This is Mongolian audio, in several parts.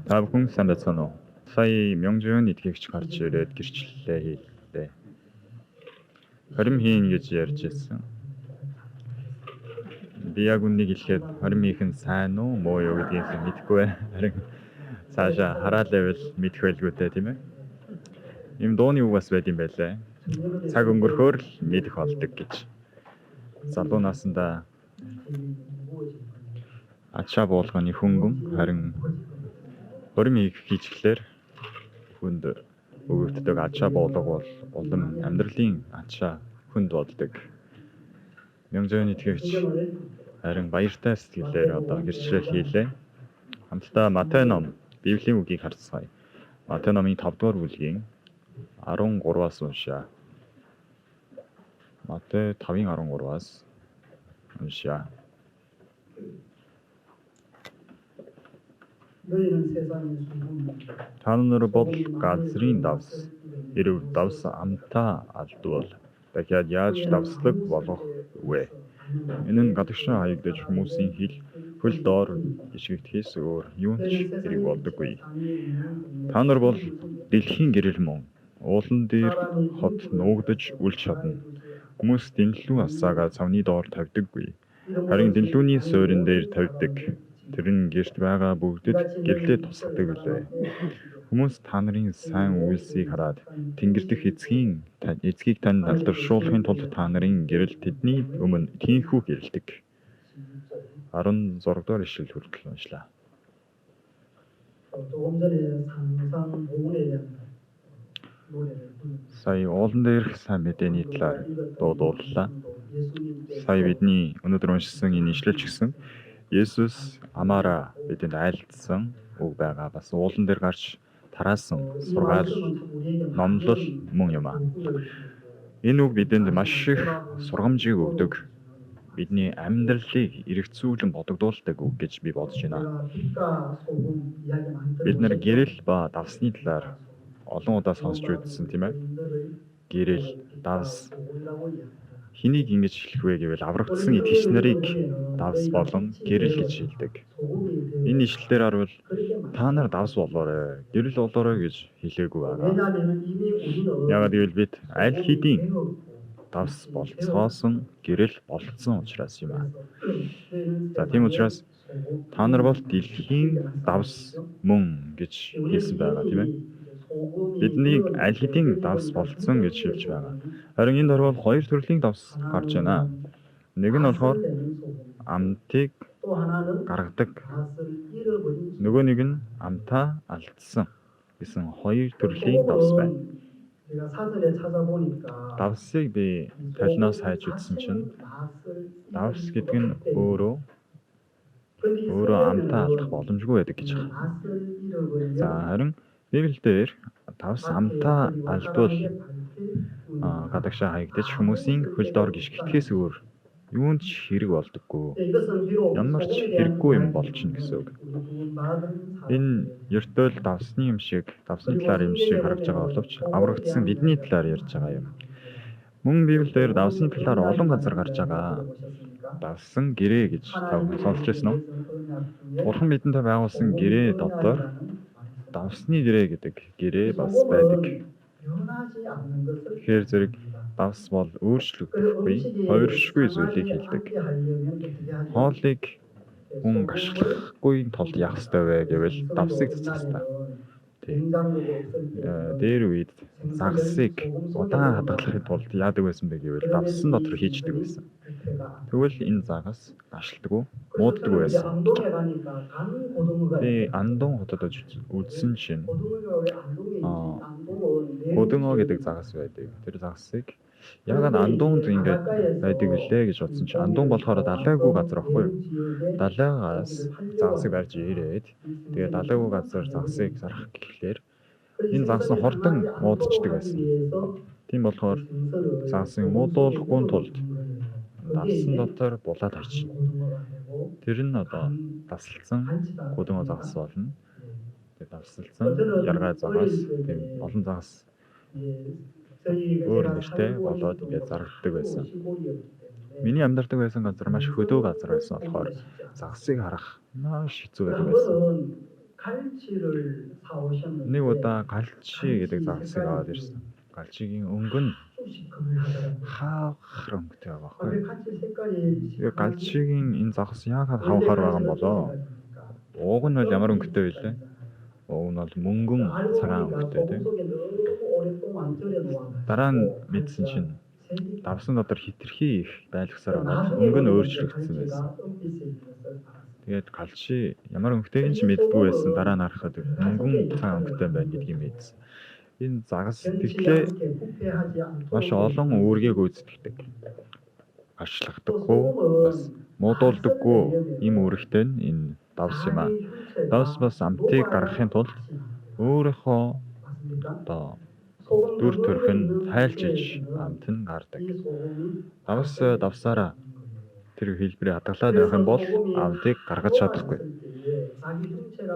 Та бүхэн сайн байцгаана уу? Сая Мёнжун итгэгч гарч ирээд гэрчлэлээ хийлээ. Хорим хийн гэж ярьж ирсэн. Би яг үнийг хэлэхэд хорим хийх нь сайн уу, муу юу гэдгийг мэдэхгүй байна. Харин цаашаа хараад байвал мэдэх байлгүй дээ, тийм ээ. Ийм дууны үг бас байд юм байлаа. Цаг өнгөрөхөөр л мэдэх болдог гэж. Залуу наснда ачаа буулганы хөнгөн харин хорим хийж эхлэхээр хүнд өгөгддөг ачаа буулга бол улам амьдралын ачаа хүнд болдог. Мёнжун итгэгч харин баяртай сэтгэлээр одоо гэрчлэл хийлээ. Хамтдаа Матай ном Библийн үгийг харцгаая. Матай номын 5 дугаар бүлгийн 13-аас уншаа. Матай 5-ын 13-аас уншаа. Та нар бол газрын давс. Хэрв давс амтаа алдвал дахиад яаж давслаг болох вэ? Энэ нь гадагшаа хаягдаж хүмүүсийн хөл доор ишигдэхээс өөр юу ч хэрэг болдоггүй. Та нар бол дэлхийн гэрэл мөн. Уулан дээр хот нуугдаж үл чадна. Хүмүүс дэнлүү асаагаа цавны доор тавьдаггүй. Харин дэнлүүний суурин дээр тавьдаг. Тэр нь гэрт байгаа бүгдэд гэрлээ тусгадаг билээ. Хүмүүс та нарын сайн үйлсийг хараад Тэнгэр дэх эцгийг танд алдаршуулахын тулд та нарын гэрэл тэдний өмнө тийхүү гэрэлдэг. 16 дугаар ишлэл хүртэл уншлаа. Сая уулан дээрх сайн мэдээний талаар дуулууллаа. Сая бидний өнөөдөр уншсан энэ ишлэл ч гэсэн Есүс амаараа бидэнд айлдсан үг байгаа. Бас уулан дээр гарч тараасан сургаал номлол мөн юм аа. Энэ үг бидэнд маш их сургамжийг өгдөг. Бидний амьдралыг эргэцүүлэн бодогдуулдаг үг гэж би бодож байна. Бид нар гэрэл ба давсны талаар олон удаа сонсч үзсэн тийм ээ. Гэрэл, давс хэнийг ингэж хэлэх вэ гэвэл аврагдсан итгэгч нарыг давс болон гэрэл гэж хэлдэг. Энэ ишлэлээр харвал та нар давс болоорой, гэрэл болоорой гэж хэлээгүй байгаа. Яагаад гэвэл бид аль хэдийн давс болцоосон, гэрэл болцсон учраас юм аа. За тийм учраас та нар бол дэлхийн давс мөн гэж хэлсэн байгаа тийм ээ. Биднийг аль хэдийн давс болцсон гэж хэлж байгаа. Харин энд орвол хоёр төрлийн давс гарч байна. Нэг нь болохоор амтыг гаргадаг. Нөгөө нэг нь амтаа алдсан гэсэн хоёр төрлийн давс байна. Давсыг би толноос хайж үзсэн чинь давс гэдэг нь өөрөө амтаа алдах боломжгүй байдаг гэж байна. За харин Библиэлд давс амтаа алдвал гадагшаа хаягдаж хүмүүсийн хөл доор гიშгдэхээс өөр юунд ч хэрэг болдоггүй. Ямар ч хэрэггүй юм болчихно гэсэн үг. Энэ ертөөл давсны талаар юм шиг харагдж байгаа боловч аврагдсан бидний талаар ярьж байгаа юм. Мөн Библиэлд давсны талаар олон газар гарч байгаа. Давсан гэрээ гэж сонсч байсан уу? Бурхан бидэнтэй байгуулсан гэрээ дотор давсны гэрээ гэдэг гэрээ бас байдаг. Тэгэхээр зэрэг давс бол өөрчлөгдөхгүй, хувиршгүй зүйлийг хэлдэг. Хоолыг хүн гашхлахгүй тулд яах ёстой вэ гэвэл давсыг цацах ёстой. Дээр үед загсыг удаан хадгалахын тулд яадаг байсан бэ гэвэл давсан дотор хийждэг байсан. Тэгвэл энэ загас гашлдаггүй, мууддаг байсан. Би андуун хотод үзсэн чинь гудонго гэдэг загас байдаг. Тэр загсыг яагаад андуунд ингэж байдаг вүлээ гэж бодсон чинь андуун болохоор далайгүй газар ахгүй юу? Далайгаас загсыг барьж ирээд тэгээ далайгүй газар загсыг зарах гэхлээр энэ загс нь хурдан муудчихдаг байсан. Тийм болохоор загсыг муудуулахгүй тулд давсан дотор булаад очив. Тэр нь одоо давсалцсан гудонго загас болно. Тэгээ давсалцсан яргай загас, тийм олон загас өөр нэртэй болоод ингээд зарагддаг байсан. Миний амьдардаг байсан газар маш хөдөө газар байсан болохоор загсыг харах маш хэцүү байсан. 갈치를 사오셨는데 Нэг удаа галчи гэдэг загсыг аваад ирсэн. Галчигийн өнгө нь 수식금을 하더라고요. хавхар өнгөтэй байгаа 아, 왜 байхгүй. 갈치 색깔이 Тэгээ галчигийн энэ загс яагаад хавхар байгаа юм болоо? Ууг нь бол ямар өнгөтэй вэ? Ууг нь бол мөнгөн цагаан өнгөтэй тийм. Дараа нь мэдсэн чинь давсан дотор хитрхи их байлгсаар байгаа. Өнгө нь өөрчлөгдсөн байсан. Тэгээд галчи ямар өнгөтэйг нь ч мэддгүй байсан. Дараа нь харахад мөнгөн цагаан өнгөтэй байна гэдгийг мэдсэн. Энэ загас тэгэхээр маш олон үүргийг гүйцэтгэдэг. Ашлахдаггүй, бас муудуулдаггүй ийм үүрэгтэй нь энэ давс юм аа. Давс бас амтыг гаргахын тулд өөрийнхөө одоо дүр төрх нь тайлжиж амт нь гардаг. Давсаараа тэр хэлбэрийг хадгалаад байх юм бол амтыг гаргаж чадахгүй.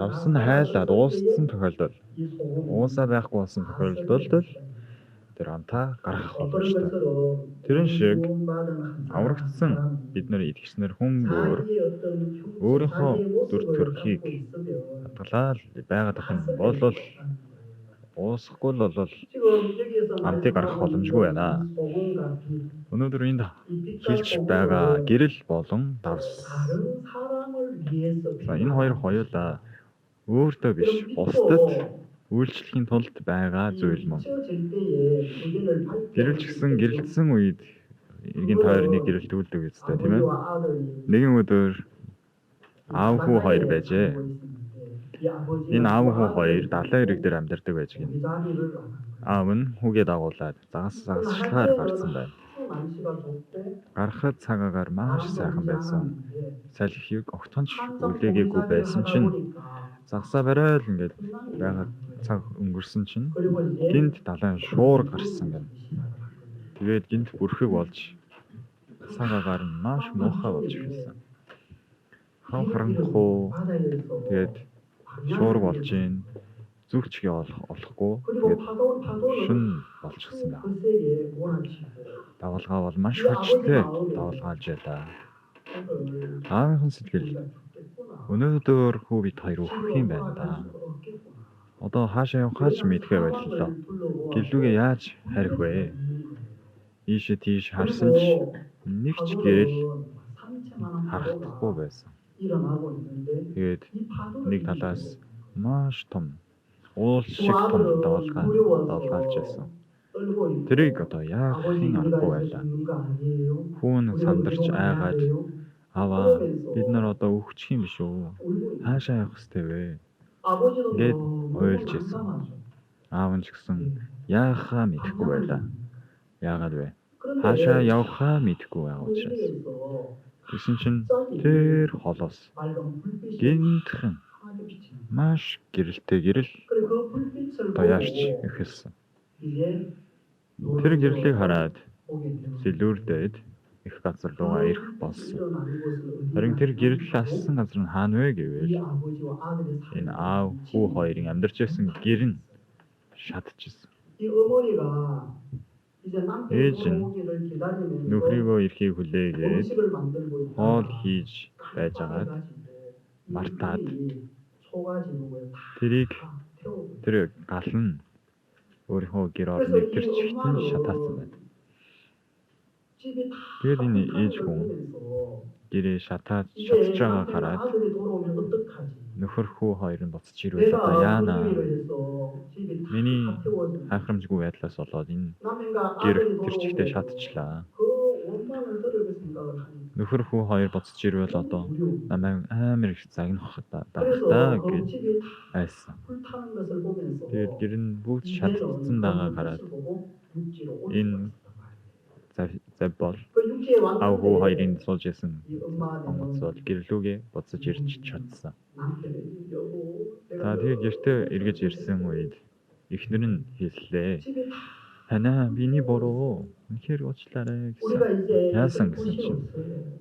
Давс нь хайлаад ууссан тохиолдолд уусаа байхгүй болсон тохиолдолд тэр амтаа гаргах боломжтой. Тэрэн шиг аврагдсан бид нар итгэгчнэр хүн бүр өөрийнхөө дүр төрхийг хадгалаад байгаад ах юм бол уусахгүй л бол амтыг гаргах боломжгүй байна. Өнөөдөр энд хэлж байгаа гэрэл болон давс. Энэ хоёр хоёулаа өөртөө биш, бусдад үйлчлэхийн тулд байгаа зүйл мөн. Гэрэлч гэсэн гэрэлтсэн үед эргэн тойрны гэрэлтүүлдэг үстэй тийм ээ. Нэгэн өдөр аав хүү хоёр байжээ. Энэ аав хүү хоёр далайн ирэг дээр амьдардаг байж гин. Аав нь хүүгээ дагуулад загасчлаар гарсан байна. Гарахад цагаагаар маш сайхан байсан. Салхийг огтонч үлээгээгүй байсан чинь загсаа барайл ингээд байгаад цаг өнгөрсөн чинь гинт далайн шуур гарсан гэнэ. Тэгээд гинт бүрхэг болж цагаагаар нь маш муухай болж ирсэн. Хавхранхуу тэгээд шуур болж ийн зүгчгээ олохгүй тэгээд шүн болчихсон байна. Давалгаа бол маш хүчтэй давалгаалж байлаа. Аавынхан сэтгэл өнөөдөр хүү бид хоёр өөх юм байна да. Одоо хаашаа явахаач мэдхээ боллоо. Гэлүүгээ яаж харих вэ? Ийшээ тийш харсан ч нэг ч гэрэл харагдахгүй байсан. Тэгээд нэг талаас маш том уул шиг том давалгаалж байсан. Тэрийг одоо яахын аргагүй байлаа. Хүүн сандарч айгаад аваа бид нар одоо өгчих юм биш үү? Хаашаа явах ёстой вэ? Гэт ойлж ирсэн. Аав нь ч гэсэн яахаа мэдэхгүй байлаа. Яагаад вэ? Хаашаа явахаа мэдэхгүй байгаа учраас. Тэгсэн чинь тэр холоос гинтхэн маш гэрэлтэй гэрэл тояарч эхэлсэн. Тэр гэрлийг хараад сэлүүрдээд их газар руугаа ирэх болсон. Харин тэр гэрэл ассан газар нь хаана вэ гэвэл энэ аав хүү хоёрын амьдарч байсан гэр нь шатчихсан. Ээж нь нөхрийгөө ирэхийг хүлээгээд хоол хийж байжгаад мартаад тэр гал нь өөрийнхөө гэр орныг тэр чигтэн шатаасан байна. Тэгээд энэ ээж хүн гэрээ шатаж байгааг хараад нөхөр хүү хоёр нь буцаж ирвэл одоо яана. Миний хайхрамжгүй байдлаас болоод энэ гэр тэр чигтээ шатчихлаа. Нөхөр хүү хоёр буцаж ирвэл одоо намайг амар их загнах даа гэж айсан. Тэгээд гэр нь бүгд шатцсан байгааг хараад энэ зав бол аав хүү хоёрын сууж ясан онгоц бол гэрлүүгээ буцаж ирж чадсан. За тэгээд гэртээ эргэж ирсэн үед эхнэр нь хэллээ. Танаа биний буруу. Үнэхээр уучлаарай гэсэн. Яасан гэсэн чинь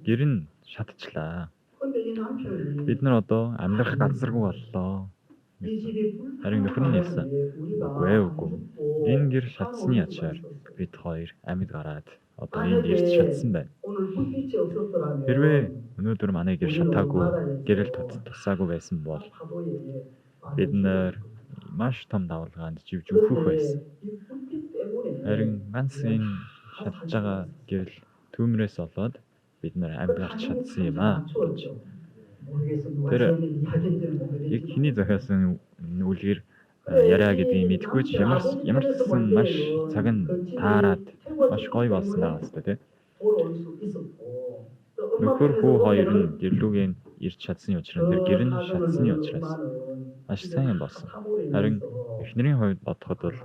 гэр нь шатчихлаа. Бид нар одоо амьдрах газаргүй боллоо. Харин нөхөр нь хэлсэн. Үгүй. Энэ гэр шатсны ачаар бид хоёр амьд гараад одоо энд ирж шатсан байна. Хэрвээ өнөөдөр манай гэр шатаагүй гэрэл тусаагүй байсан бол бид нэр маш том давалгаанд живж өөхөх байсан. Харин ганц энэ шатж байгаа гэвэл түүмрээс болоод бид нэр амьдарч чадсан юм аа. Тэр яг хиний зохиосон үлгэр яриа гэдгийг мэдэхгүй ч ямар ч гэсэн маш цаг нь таарад маш гоё болсон байгаа хэвээр тийм. Нөхөр хүү хоёр нь гэрлүүгийн ирж чадсны учраас тэр гэр нь шатсны учраас маш сайн болсон. Харин эхнэрийн хувьд бодоход бол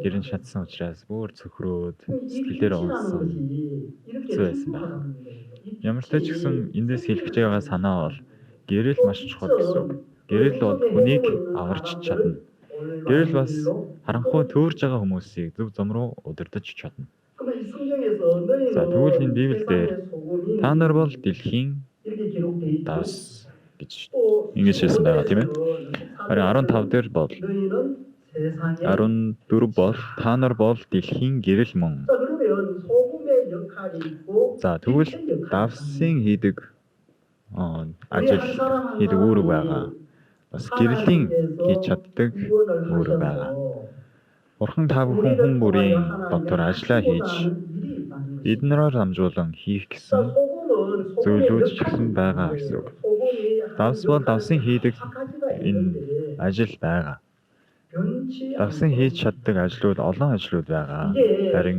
гэр нь шатсан учраас бүр цөхрөөд сэтгэлээр унсан хэцүү байсан байна. Ямар ч ч гэсэн эндээс хэлэх байгаа санаа бол гэрэл маш чухал гэсэн үг. Гэрэл бол хүнийг аварч чадна. Гэрэл бас харанхуй төөрж байгаа хүмүүсийг зөв зам руу удирдах чадна. За тэгвэл энэ Библиэлд та нар бол дэлхийн давс гэж ингэж хэлсэн байгаа тийм ээ. Харин 15 дээр бол 14 бол та нар бол дэлхийн гэрэл мөн. За тэгвэл давсын хийдэг ажил хийдэг үүрэг байгаа. Бас гэрлийн хийж чаддаг үүрэг байгаа. Бурхан та бүхэн хүн бүрийн дотор ажиллаа хийж биднээр дамжуулан хийх гэсэн зөвлөж чигсэн байгаа гэсэн үг. Давс бол давсын хийдэг энэ ажил байгаа. Давсан хийж чаддаг ажлууд олон ажлууд байгаа. Харин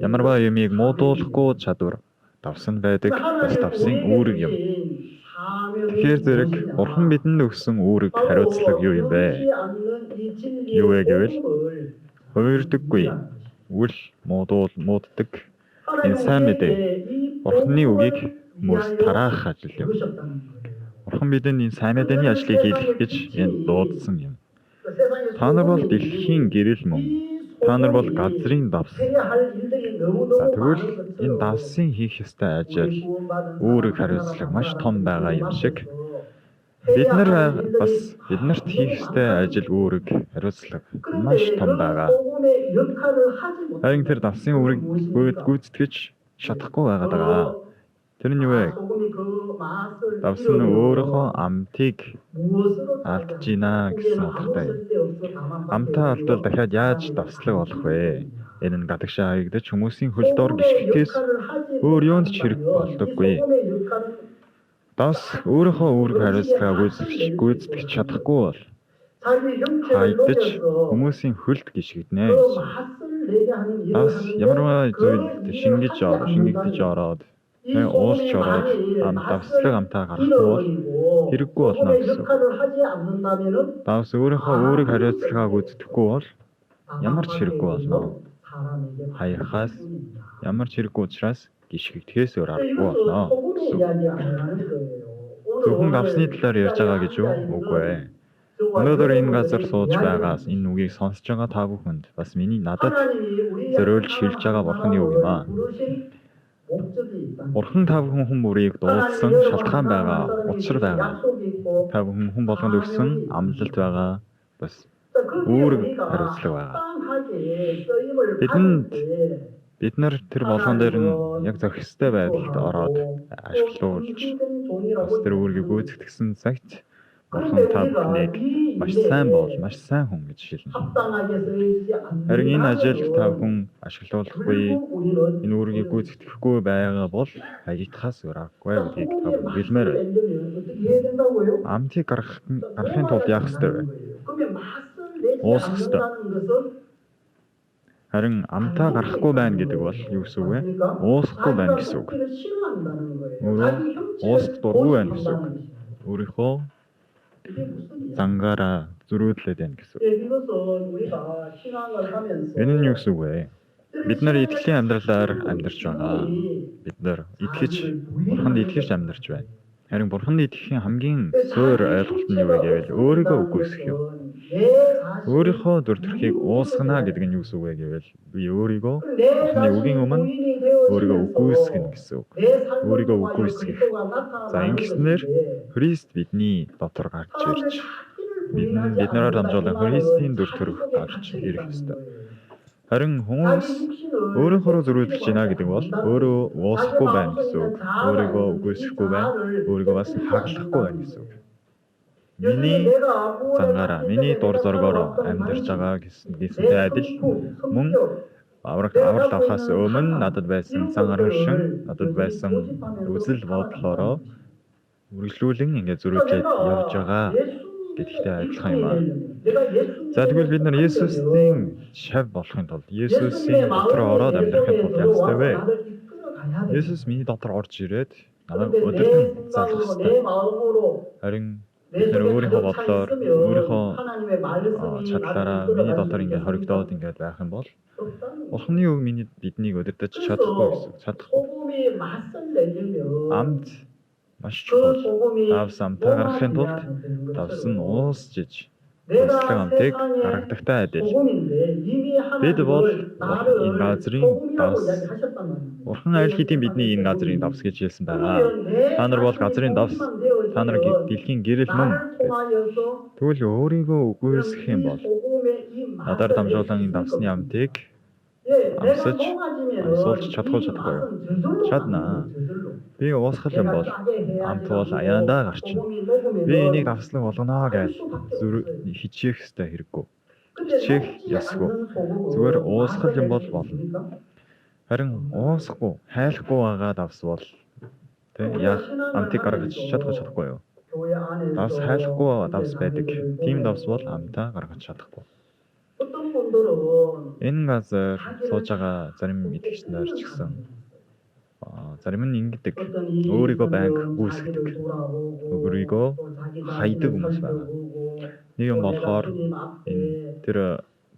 ямарваа юмыг муудуулахгүй чадвар давсан байдаг. Бас давсын үүрэг юм. Тэгэхээр зэрэг Бурхан бидэнд өгсөн үүрэг хариуцлага юу юм бэ? Юу вэ гэвэл хувирдаггүй, үл мууддаг энэ сайн мэдээ. Бурханы үгийг хүмүүс тараах ажил юм. Бурхан бидэнд энэ сайн мэдээний ажлыг хийх гэж энд дуудсан юм. Та нар бол дэлхийн гэрэл мөн. Та нар бол газрын давс. За тэгвэл энэ давсын хийх ёстой ажил үүрэг хариуцлага маш том байгаа юм шиг бид нарт хийх ёстой ажил үүрэг хариуцлага маш том байгаа. Харин тэр давсын үүрэг гүйцэтгэж чадахгүй байгаа даа. Тэр нь юу вэ? Давс нь өөрийнхөө амтыг алдж гинэ гэсэн утгатай юм. Амтаа алдвал дахиад яаж давслаг болох вэ? Энэ нь гадагшаа хаягдаж хүмүүсийн хөл дор гიშгтээс өөр юунд ч хэрэг болдоггүй. Давс өөрийнхөө үүрэг хариуцлага гүйцэтгэж чадахгүй бол хаягдаж хүмүүсийн хөлд гიშгдэнэ гэсэн. Давс ямарваа зүйлд шингэгдэж ороод уулж ороод амтаа гарахгүй бол хэрэггүй болно гэсэн. Давс өөрийнхөө үүрэг хариуцлагаа гүйцэтгэхгүй бол ямар ч хэрэггүй болно. Хаягхаас ямар ч хэрэггүй учраас гიშгэгдэхээс өөр аргагүй болно. Зөвхөн давсны талаар ярьж байгаа гэж юу? Үгүй ээ. Өнөөдөр энэ газар сууж байгаас энэ үгийг сонсож байгаа та бүхэнд бас надад зориулж хэлж байгаа Бурханы үг юм аа. Бурхан та бүхэн хүн бүрийг дуудсан шалтгаан байгаа, учир байгаа. Та бүхэн хүн болгонд өгсөн амлалт байгаа. Бас үүрэг хариуцлага байгаа. Бид нар тэр болгон дээр нь яг зохих ёстой байдалд ороод ашиглуулж бас тэр үүргийг гүйцэтгсэн цагт Бурхан та бүхнийг маш сайн хүн гэж хэлнэ. Харин энэ ажилд та бүхэн ашиглуулахгүй, энэ үүргийг гүйцэтгэхгүй байгаа бол хаягдахаас өөр аргагүй гэдгийг та бүхэн хэлмээр байна. Амтыг гаргахын тулд яах ёстой вэ? Уусах ёстой. Харин амтаа гарахгүй байна гэдэг бол юу гэсэн үг вэ? Уусахгүй байна гэсэн үг. Уусах дургүй байна гэсэн үг. Өөрийнхөө зангаараа зөрүүдлээд байна гэсэн үг. Энэ нь юу гэсэн үг вэ? Бид нар итгэлийн амьдралаар амьдарч байгаа. Бид нар Бурханд итгэж амьдарч байна. Харин Бурханд итгэхийн хамгийн суур ойлголт нь юу вэ гэвэл өөрийгөө үгүйсгэх юм. Өөрийнхөө дүр төрхийг уусгана гэдэг нь юу гэсэн үг вэ гэвэл би өөрийгөө Бурханы үгийн өмнө өөрийгөө үгүйсгэнэ гэсэн үг. Өөрийгөө үгүйсгэх. За ингэснээр Христ бидний дотор гарч ирж биднээр дамжуулан Христийн дүр төрх гарч ирэх ёстой. Харин хүмүүс өөрийнхөө зөрүүлж байна гэдэг бол өөрөө уусахгүй байна гэсэн үг. Өөрийгөө үгүйсэхгүй байна. Өөрийгөө бас хаглахгүй байна гэсэн үг. миний зангаараа, миний дур зоргоор амьдарч байгаа гэсэнтэй адил мөн аврал авахаас өмнө надад байсан цан аргашин, надад байсан үзэл бодлороо үргэлжлүүлэн ингээд зөрүүлээд явж байгаа гэдэгтэй адилхан юм аа. За тэгвэл бид нар Есүсийн шав болохын тулд, Есүсийн дотор ороод амьдрахын тулд яах ёстой вэ? Есүс миний дотор орж ирээд намайг өдөртөн залгах ёстой. Харин бид нар өөрийнхөө бодлоор, өөрийнхөө чадлаараа миний дотор ингээд хоригдоод ингээд байх юм бол Бурхны үг биднийг өдөртөж чадахгүй гэсэн. Чадахгүй. Амд маш чухал. Давс амтаа гаргахын тулд давс нь уусчиж туслан амтыг гаргадагтай адил. Бид бол энэ газрын давс. Бурхан аль хэдийн бидний энэ газрын давс гэж хэлсэн байгаа. Та нар бол газрын давс. Та нар дэлхийн гэрэл мөн. Тэгвэл өөрийгөө үгүйсгэх юм бол надаар дамжуулан энэ давсны амтыг амсаж суулж чадахгүй юу? Чаднаа. Би уусгал юм бол амт бол аяандаа гарчна. Би энийг давслаг болгоно гэж хичээх ёстой хэрэггүй. Хичээх ёсгүй. Зүгээр уусгал юм бол болно. Харин уусахгүй, хайлахгүй байгаа давс бол яг амтыг гаргаж чадахгүй юу? Давс хайлахгүй давс байдаг. Тийм давс бол амтаа гаргаж чадахгүй. Энэ газар сууж байгаа зарим итгэгчнэр ч гэсэн зарим нь ингэдэг. Өөрийгөө байнга гүйцэтгэдэг. Өөрийгөө хайдаг хүмүүс байна. Нэг юм болохоор тэр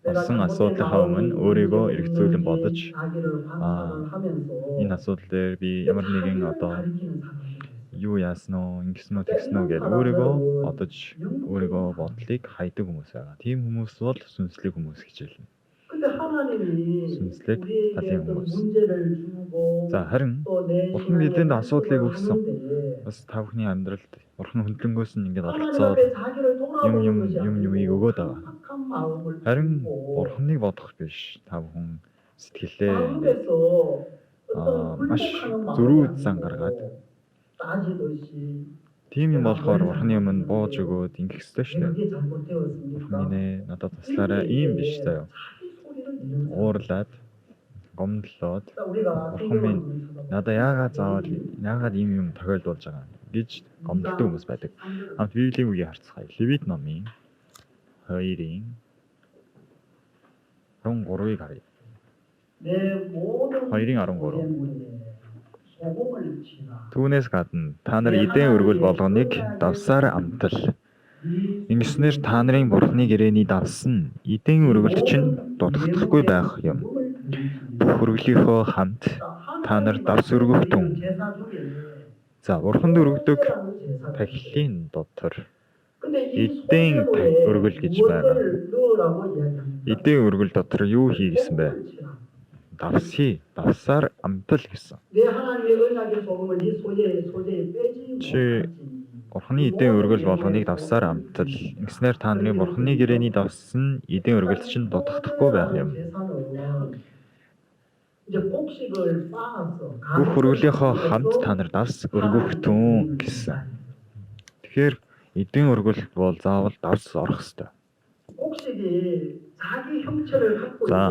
болсон асуудлынхаа өмнө өөрийгөө эргцүүлэн бодож энэ асуудал дээр би ямар нэгэн одоо юу яасан уу, ингэсэн үү, тэгсэн үү гэж өөрийгөө бодож өөрийгөө бодлыг хайдаг хүмүүс байгаа. Тийм хүмүүс бол сүнслэг хүмүүс гэж хэлнэ. Сүнслэг талын хүмүүс. За харин Бурхан бидэнд асуудлыг өгсөн. Бас та бүхний амьдралд Бурхан хөндлөнгөөс нь ингээд оролцоод юмыг өгөөд байгаа. Харин Бурханыг бодох биш. Та бүхэн сэтгэлээ маш зөрүү зан гаргаад тийм юм болохоор Бурханы өмнө бууж өгөөд ингэх ёстой шүү дээ. Бурхан минь надад туслаарай, ийм биш заяа. Уурлаад, гомдлоод Бурхан минь надад яагаад ийм юм тохиолдуулж байгаа гэж гомддог хүмүүс байдаг. Хамт Библийн үгийг харцгаая. Левит номын 2-ын 13-ыг харъя. 2-ын 13. Түүнээс гадна та нар эдийн өргөл болгоныг давсаар амтал. Ингэснээр та нарын Бурхны гэрээний давс нь эдийн өргөлд чинь дутагдахгүй байх юм. Бүх өргөлийнхөө хамт та нар давс өргөх түн. За, Бурханд өргөдөг тахилын дотор эдийн өргөл гэж байгаа. Эдийн өргөл дотор юу хийгсэн бэ? Давсаар амтал гэсэн. Чи Бурханы эдийн өргөл болгоныг давсаар амтал. Ингэснээр та нарын Бурханы гэрээний давс нь эдийн өргөлд чинь дутагдахгүй байх юм. Бүх өргөлийнхөө хамт та нар давс өргөх түн гэсэн. Тэгэхээр эдийн өргөл бол заавал давс орох ёстой. За,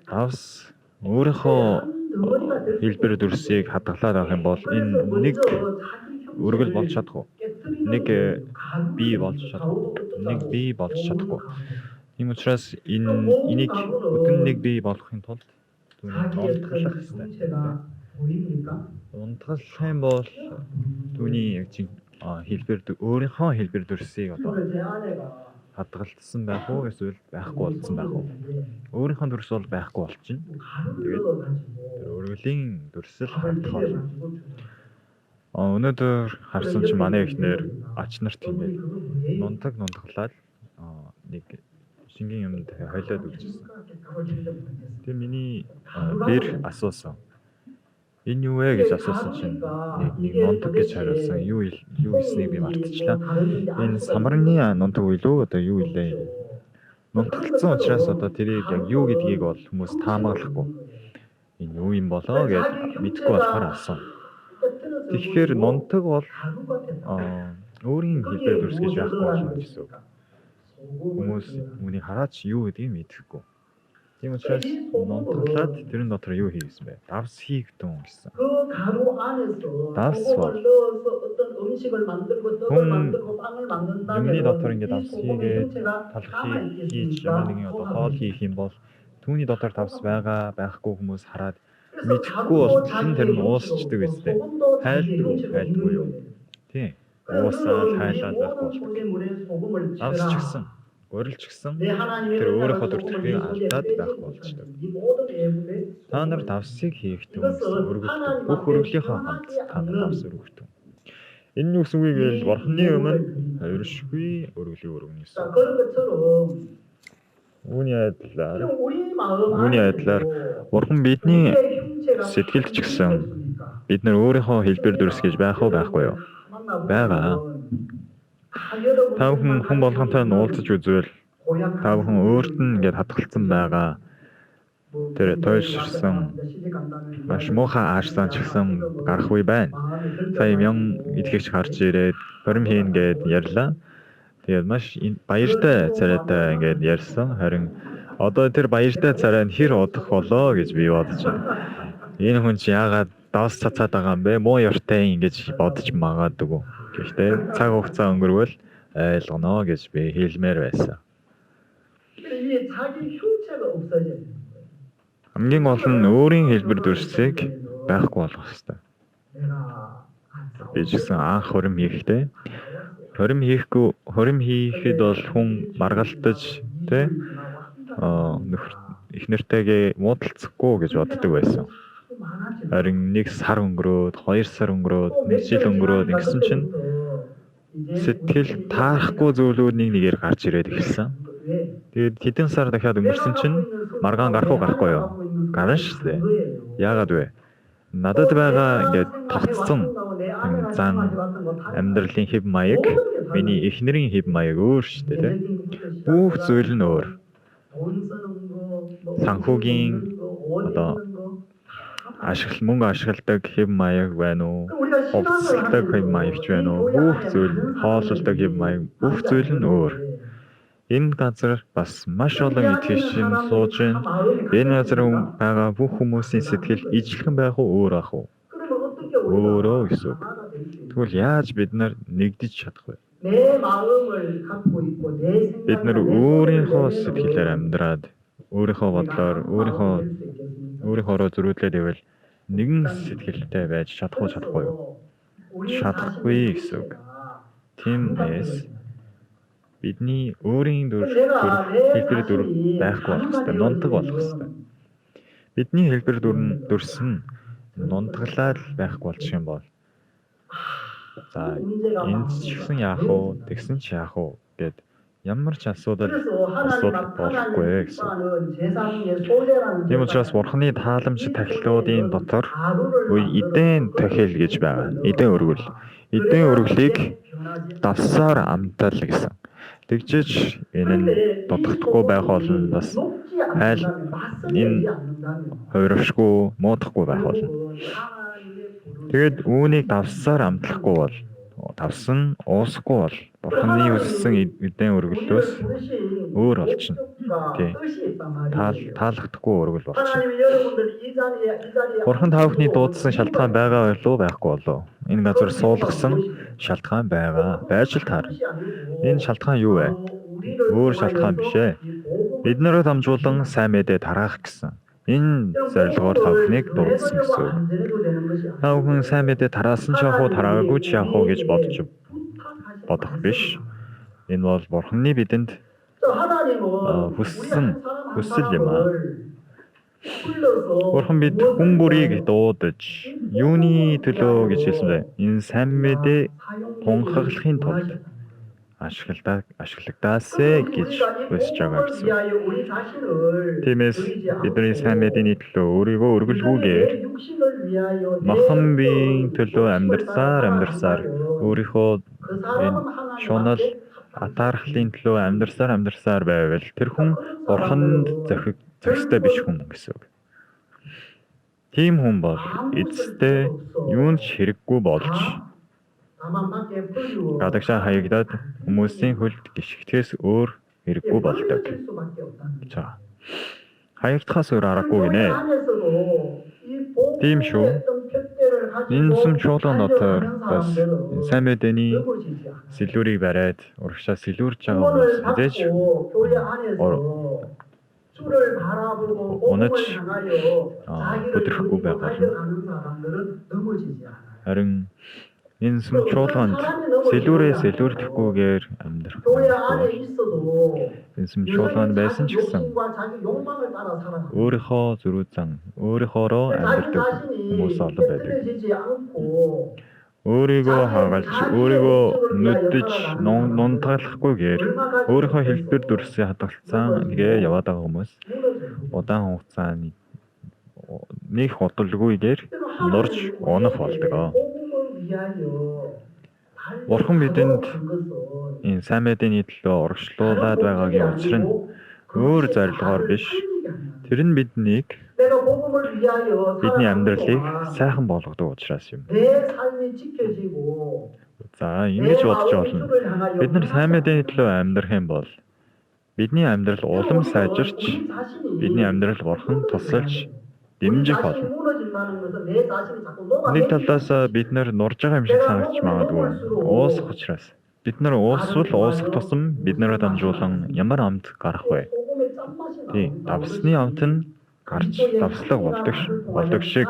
давс өөрийнхөө хэлбэр дүрсийг хадгалаад авах юм бол энэ нэг өргөл болж чадахгүй. Нэг бий болж чадахгүй. Тийм учраас энийг бүтэн нэг бий болгохын тулд түүнийг унтгалах хэрэгтэй. Унтгалах юм бол түүний өөрийнхөө хэлбэр дүрсийг одоо хадгалсан байх уу эсвэл байхгүй болсон байх уу? Өөрийнхөө дүрс бол байхгүй болчихно. Тэгээд тэр өргөлийн дүрсэл хадгалах. Өнөөдөр харсан чи манай ихнэр ач нарт хэмээн нунтаглаад нэг шингийн юмд хойлоод өгчээсэн. Тэр миний бэр асуусан. Энэ юу вэ гэж асуусан чинь нэг нунтаг гэж хариулсан. Юу хийснийг би мартчихлаа. Энэ самарны нунтаг үйлөө одоо юу илээ? Нунтагдсан учраас одоо тэрийг яг юу гэдгийг бол хүмүүс таамаглахгүй. Энэ юу юм болоо гэж мэдэхгүй болохоор асуусан. Тэгэхээр нунтаг бол 가루가 됐다. өөрийн хэлбэр дүрсгэж байхгүй болно гэсэн үг. Хүмүүс 소금을 үүнийг хараад ч юу гэдгийг мэдэхгүй. Тийм учраас нунтаглаад тэрэн дотор юу хийсэн бэ? Давс хийгдэн гэсэн. 그 가루 안에서 That's 소금을 what. 넣어서 어떤 음식을 만들고 떡을 음, 만들고 빵을 만든다면 Юмны дотор 이 ингээд давс 소금의 хийгээд 형체가 талхыг хийж 남아있겠습니까? ямар нэгэн одоо хоол хийх юм бол түүний дотор давс байгаа байхгүй хүмүүс хараад мэдхгүй бол хэн тэр нь уусчдаг үстэй. Хайлтгүй хайлтгүй юу? Тийм. Уусаад хайлаад байхгүй бол давс ч гэсэн урилч гэсэн тэр өөрийнхөө төрөлхийг алдаад байхгүй болчдөг. Та нар давсыг хийхдээ өргөлдөг. Бүх өргөлийнхөө хамт та нар давс өргөлдөг. Энэ юу гэсэн үг вэ? Бурхны өмнө хувиршгүй өргөлийн өргөнө гэсэн. 자, 그런 것처럼 Үүний адилаар 우리 마음 Үүний адилаар Бурхан бидний сэтгэлд ч гэсэн бид нар өөрийнхөө хэлбэр дүрсгэж байх уу байхгүй юу? Байгаа. Та хүн болгонтой уулзаж үзвэл та бүхэн өөрт нь ингээд хатгалцсан байгаа. Тэр туйлширсан маш муухай аашсан ч гэсэн гарах үе байна. Сая мян итгэгч гарч ирээд хорим хийн гэд ярьлаа. Тэгээд маш баяртай царайтай ингээд ярьсан. Харин одоо тэр баяртай царай нь хэр удах болоо гэж би бодож байна. Энэ хүн чи яагаад давс цацаад байгаа юм бэ? Муу ёртой ингэж бодож магадгүй. Гэхдээ цаг хугацаа өнгөрвөл ойлгоно гэж би хэлмээр байсан. 이 자기 형체가 없어져요. Хамгийн гол нь өөрийн хэлбэр дүрсийг байхгүй болгох хэрэгтэй. 내가 Би ч гэсэн анх хорим хийхдээ хорим хийхэд бол хүн маргалтаж тэ их нэртэйгээ муудалцахгүй гэж боддог байсан. Харин нэг сар өнгөрөөд, 2 сар өнгөрөөд, 1 жил өнгөрөөд ингэсэн чинь сэтгэл таарахгүй зүйлүүд нэг нэгээр гарч ирээд эхэлсэн. Тэгээд хэдэн сар дахиад өнгөрсөн чинь маргаан гарах уу гарахгүй юу? Гарна шүү дээ. Яагаад вэ? Надад байгаа ингээд тогтсон зан амьдралын хэв маяг, миний эхнэрийн хэв маяг өөр шүү дээ. Тэ? Бүх зүйл нь өөр. Санхүүгийн одоо мөнгө ашигладаг хэв маяг байна уу? Хувцасдаг хэв маягч байна уу? Бүх зүйл хооллолдог хэв маяг бүх зүйл нь өөр. Энэ газар бас маш олон итгэгчийн сууж байна. Энэ газар байгаа бүх хүмүүсийн сэтгэл ижилхэн байх уу өөр ах уу? Өөрөө гэсэн үг. Тэгвэл яаж бид нар нэгдэж чадах вэ? Бид нар өөрийнхөө сэтгэлээр амьдраад, өөрийнхөө бодлоор, өөрийнхөөрөө зөрүүлээд ивэл нэгэн сэтгэлтэй байж чадах уу чадахгүй юу? Чадахгүй гэсэн үг. Тиймээс бидний өөрийн хэлбэр дүр байхгүй болох хэрэгтэй, нунтаг болох хэрэгтэй. Бидний хэлбэр дүрс нь нунтаглаад байхгүй болчих юм бол за энэ ч гэсэн яах вэ, тэгсэн ч яах вэ гэд ямар ч асуудал болохгүй гэсэн. Тийм учраас Бурханы тааламж тахилуудын дотор эдэн тахил гэж байгаа. Эдэн өргөл. Эдэн өргөлийг давсаар амтал гэсэн. Тэгжиж энэ нь дутагдахгүй байх болно. Бас айл энэ хувиршгүй, муудахгүй байх болно. Тэгэд үүнийг давсаар амтлахгүй бол давсан уусахгүй бол Бурханы үссэн эдэн өргөлөөс өөр болчихно. Тий. Таалагдахгүй өргөл болчихно. Бурхан та бүхний дуудсан шалтгаан байгаа болов байхгүй болов? Энэ газар суулгасан шалтгаан байгаа. Байж л таар. Энэ шалтгаан юу вэ? Өөр шалтгаан биш ээ. Бид нарыг дамжуулан сайн мэдээ тараах гэсэн. Энэ зорилгоор та бүхнийг дуудсан гэсэн үг. Та бүхэн сайн мэдээ тараасан ч яах вэ, тараагүй ч яах вэ гэж бодох биш. Энэ бол Бурханы бидэнд хүсэл юм аа. Бурхан бид хүн бүрийг дуудаж юуны төлөө гэж хэлсэн бэ? Энэ сайн мэдээ тунхаглахын тулд ашиглагдаасэ гэж хүсэж байгаа гэсэн. Тиймээс бидний сайн мэдээний төлөө өөрийгөө өргөлгүйгээр махан биеийн төлөө амьдарсаар өөрийнхөө шунал атаархлын төлөө амьдарсаар байвал тэр хүн Бурханд зохистой биш хүн гэсэн үг. Тийм хүн бол эцэстээ юунд ч хэрэггүй болж 다만 밖에 불리워 гадагшаа хаягдаад хүмүүсийн хөлд гიშгдэхээс өөр хэрэггүй болдог. 멀어질 수밖에 없다는 거죠. За. Хаягдахаас өөр аргагүй 교회 гинэ. 안에서도 이 Тийм 복음의 шүү. 어떤 표대를 가지고 Энэ сүм чуулган дотор 달려가는 бас 사람들은 сайн мэдээний 넘어지지 않아요. сэлүүрийг бариад урагшаа сэлүүрж байгаа 구원을 хүмүүс мэдээж 받고 교회 안에서 주를 바라보고 복음을 오늘 향하여 자기를 부드럽고 누리고 배고프고. 달려가는 사람들은 넘어지지 않아요. харин энэ сүм чуулганд сэлүүрээ сэлүүрдэхгүйгээр амьдрах 교회 안에 бол 있어도 энэ сүм чуулганд байсан 자기 ч гэсэн 욕심과 자기 욕망을 따라 살아가요. өөрийнхөө зөрүү зан өөрийнхоороо 자기 амьдрдаг 자신이 хүмүүс олон байдаг. 깨뜨려지지 않고 өөрийгөө хаагалж өөрийгөө нүдэж нунтаглахгүйгээр өөрийнхөө хэлбэр дүрсээ хадгалцсан нэгэ яваад байгаа хүмүүс 무너져요. удаан хугацаанд нэг худалгүйгээр нурж унах болдог. Бурхан бидэнд энэ сайн мэдээний төлөө урагшлуулад байгаагийн учир нь өөр зорилгоор биш. Тэр нь биднийг бидний амьдралыг сайхан болгодог учраас юм. За ингэж бодож болно. Бид нар сайн мэдээний төлөө амьдрах юм бол бидний амьдрал улам сайжирч бидний амьдрал бурхан тусалж дэмжих болно. Нэг талаас бид нар нурж байгаа юм шиг санагдаж магадгүй. Уусах учраас бид нар уусвал уусах тусам биднэрээ дамжуулан ямар амт гарах вэ? Тийм, давсны амт нь гарч давслаг болдог шиг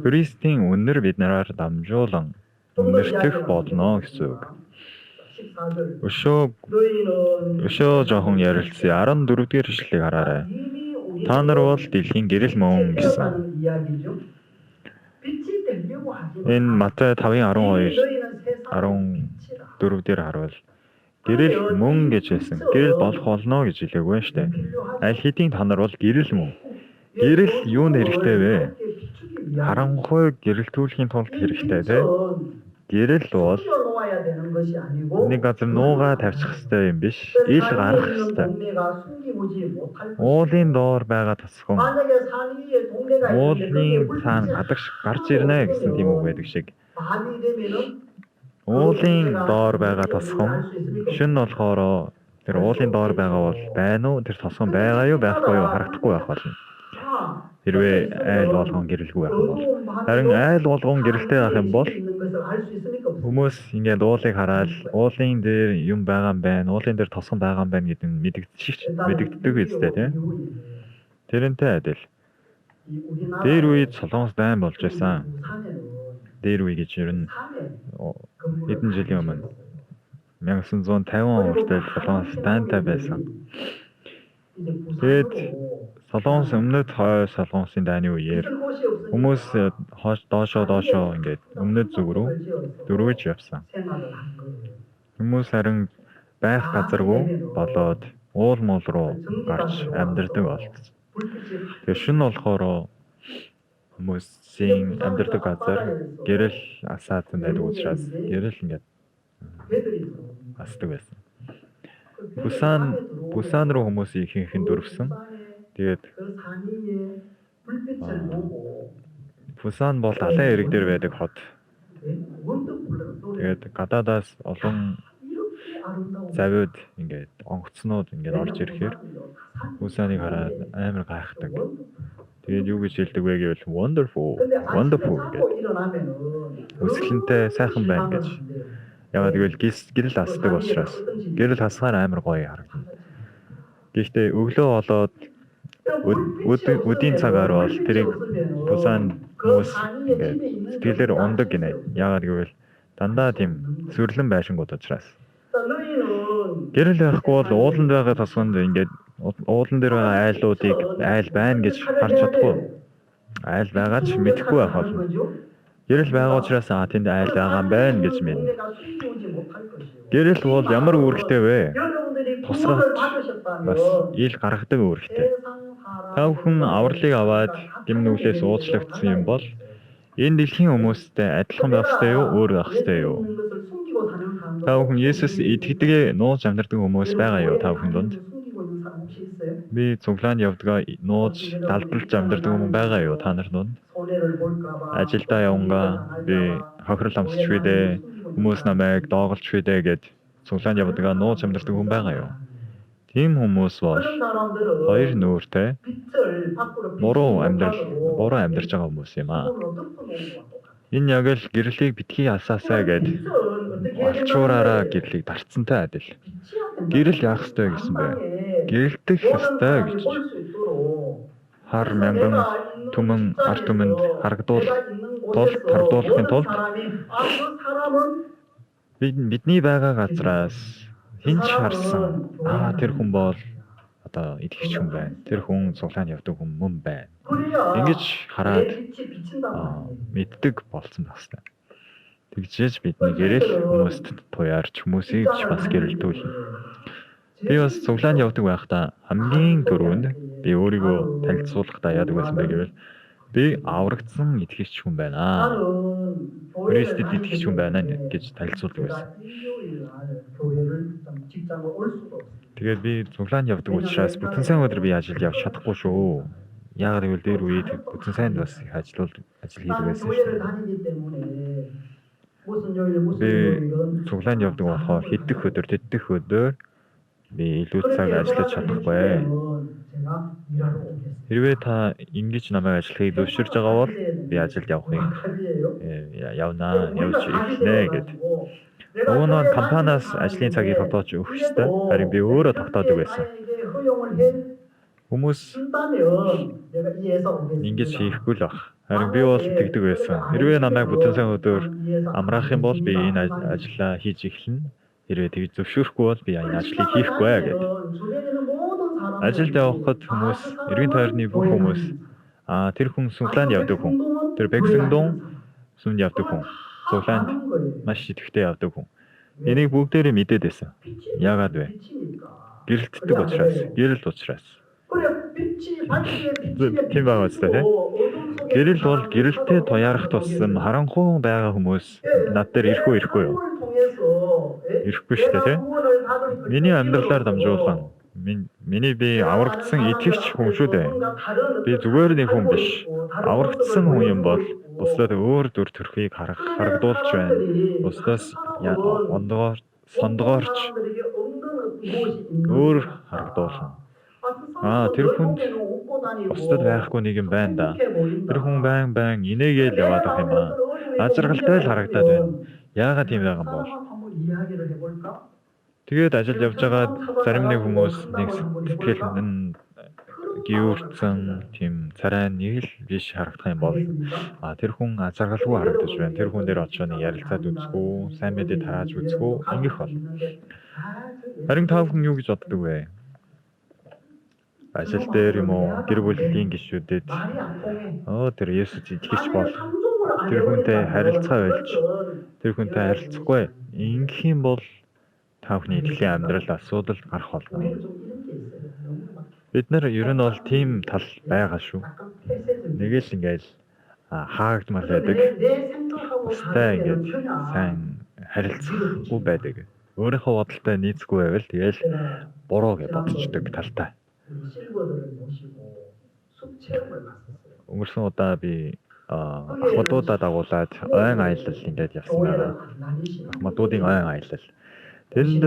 Христийн үнээр биднээр дамжуулан үнэртэх болно гэсэн үг. Өшөө жоохон ярилцъя. 14-р ишлэлийг хараарай. Та нар бол дэлхийн гэрэл мөн гэсэн. Энэ Матай 5:12 14 дээр харуул. Гэрэл мөн гэж хэлсэн. Гэрэл болох болно гэж хэлээгүй шүү дээ. Аль хэдийн та нар бол гэрэл мөн. Гэрэл юунд хэрэгтэй вэ? Харанхуй гэрэлтүүлэхийн тулд хэрэгтэй те. Гэрэл бол нэг газар нуугаа тавьчих хэрэгтэй юм биш. Ил гарах хэрэгтэй. Уулын доор байгаа тасгон уулын цаана гадагш гарч ирнэ гэсэн тийм үг байдаг шиг. Уулын доор байгаа тасгон шин болохоор тэр уулын доор байгаа бол байна уу? Тэр тасгон байгаа юу байхгүй юу харагдахгүй байх болно. Хэрвээ айл болгон гэрэлгүй байх бол харин айл болгон гэрэлтэй байх юм бол хүмүүс ингээд уулыг хараад уулын дээр юм байгаа юм байна, уулын дээр тосгон байгаа юм байна гэдэг нь мэдэгддэг үстэй тийм. Тэрнтэй адил. Дээр үед Солонгос дайн болж байсан. Дээр үе гэж ер нь хэдэн жилийн өмнө 1950 он хүртэл Солонгос дайнтай байсан. Тэгээд Солонгос өмнөд хойш Солонгосын дайны үеэр хүмүүс доошоо ингээд өмнөд зүг рүү дөрвөж явсан. Хүмүүс харин байх газаргүй болоод уул муул руу гарч амьдардаг болчихсон. Тэгээ шин болохоор хүмүүсийн амьдардаг газар гэрэл асаатан байдаг учраас гэрэл ингээд асдаг байсан. Бусан руу хүмүүс ихэнх дөрвсөн. Тэгээд Бусан бол далайн эрэг дээр байдаг хот. Тэгээд гадаадаас олон завиуд ингээд онгоцнууд ингээд орж ирэхээр Бусаныг хараад амар гайхдаг. Тэгээд юу гэж хэлдэг вэ гэвэл wonderful гэдэг. Өсгөлөнтэй сайхан байна гэж. Яагаад гэвэл гэрэл асдаг учраас гэрэл хасгаар амар гоё харагдана. Гэхдээ өглөө болоод өдийн цагаар бол тэрийг Бусан хүмүүс ингээд сэтгэлээр ундаг гинэ. Яагаад гэвэл дандаа тийм сүрлэн байшингууд учраас. Гэрэл байхгүй бол ууланд байгаа тосгонд ингээд уулан дээр байгаа айлуудыг айл байна гэж харж чадахгүй. Айл байгаа ч мэдэхгүй байх болно. Гэрэл байгаа учраас тэнд айл байгаа юм байна гэж мэднэ. Гэрэл бол ямар үүрэгтэй вэ? Тусгаач бас ил гаргадаг үүрэгтэй. Та бүхэн авралыг аваад гэм нүглээс уучлагдсан юм бол энэ дэлхийн хүмүүстэй адилхан байх ёстой юу? Өөр байх ёстой юу? Та бүхэн Есүс итгэдэг нууж амьдардаг хүмүүс байгаа юу та бүхэн донд? Би цуглаанд явдгаа нууж далдалж амьдардаг хүмүүс байгаа юу та нар нүнд? Ажилдаа явнгаа би хохирол амсч хүйдэ хүмүүс намайг дооголж хүйдэ гэд цуглаанд явдгаа нууж амьдардаг хүн байгаа юу? Тийм хүмүүс бол хоёр нүүртэй буруу амьдарч байгаа хүмүүс юм аа. Энэ яг л гэрлийг битгий асаасаа гэд олчуураараа гэрлийг тарцсантай адил. Гэрэл яах ёстой гэсэн бэ? Гэрэлтэх ёстой гэж. Хар мянган түмэн арт түмэнд харагдуулахын тулд бидний байгаа газраас хинч харсан тэр хүн бол одоо итгэгч хүн байна. Тэр хүн цуглаанд явдаг хүн мөн байна. Ингэж хараад мэддэг болсон байх ёстой. Тэгжээж бидний гэрэл хүмүүст туяарч хүмүүсийг ч бас гэрэлтүүлнэ. Би бас цуглаанд явдаг байхдаа хамгийн түрүүнд би өөрийгөө танилцуулахдаа яадаг байсан бэ гэвэл би аврагдсан итгэгч хүн байна. Христэд итгэгч хүн байна гэж танилцуулдаг байсан. Тэгээд би цуглаанд явдаг учраас бүтэн сайн өдөр би ажил явж чадахгүй шүү. Яагаад гэвэл дээр үед бүтэн сайнд бас их ажил хийдэг байсан шүү дээ. Би цуглаанд явдаг болохоор тэддэх өдөр би илүү цаг ажиллаж чадахгүй. Хэрвээ та ингэж намайг ажиллахыг зөвшөөрж байгаа бол би ажилд явж эхэлнэ гэд. Уг нь компаниас ажлын цагийг тогтоож өгөх ёстой. Харин би өөрөө тогтоодог байсан. Хүмүүс ингэж хийхгүй л баг. Харин би бол тэгдэг байсан. Хэрвээ намайг бүтэн сайн өдөр амраах юм бол би энэ ажлаа хийж эхэлнэ. Хэрвээ тэгж зөвшөөрөхгүй бол би энэ ажлыг хийхгүй гэд. Ажилд явхад хүмүүс, эргэн тойрны бүх хүмүүс тэр хүн цуглаанд явдаг хүн. Тэр Бэксэндон сүнд явдаг хүн. Цуглаанд маш идэвхтэй явдаг хүн. Энийг бүгдээрээ мэдээд байсан. Яагаад вэ? Гэрэлт учраас. Тийм байгаа үстэй тийм. Гэрэл бол гэрэлтэй туяарах тусам харанхуй байгаа хүмүүс над дээр ирэхгүй юу? Ирэхгүй шүү дээ тийм. Миний амьдралаар дамжуулан миний би аврагдсан итгэгч хүн шүү дээ. Би зүгээр нэг хүн биш. Аврагдсан хүн юм бол бусдад өөр дүр төрхийг харагдуулж байна. Бусдаас сондгоорч өөр харагдуулна. Тэр хүнд бусдад байхгүй нэг юм байна да. Тэр хүн байн инээгээл яваад байх юм аа. Ажиргалтай л харагдаад байна. Яагаад тийм байгаа юм бол? Тэгээд ажил явж байгаа зарим нэг хүмүүс нэг сэтгэл гүйрцэн тийм царай нэг л биш харагдах юм бол тэр хүн ажиргалгүй харагдаж байна. Тэр хүн дээр очоо нэг ярилцаад үзэхгүй, сайн мэдээ тарааж үзэхгүй ингэх бол. Харин та хүн юу гэж боддог вэ? Ажил дээр юм уу, гэр бүлийн гишүүдэд тэр Есүс итгэж бол тэр хүнтэй харилцаа байлж тэр хүнтэй харилцахгүй ингэх юм бол та бүхний итгэлийн амьдрал асуудал гарах болно. Бид нар ер нь бол тийм тал байгаа шүү. Нэг л ингээл хаагдмал байдаг. Устай ингээд сайн харилцахгүй байдаг. Өөрийнхөө бодолтой нийцгүй байвал тэгэл буруу гэж бодчихдог талтай. Өнгөрсөн удаа би ахмадуудаа дагуулад ойн аялал ингээд явсан байгаа. Ахмадуудын ойн аялал. Тэнд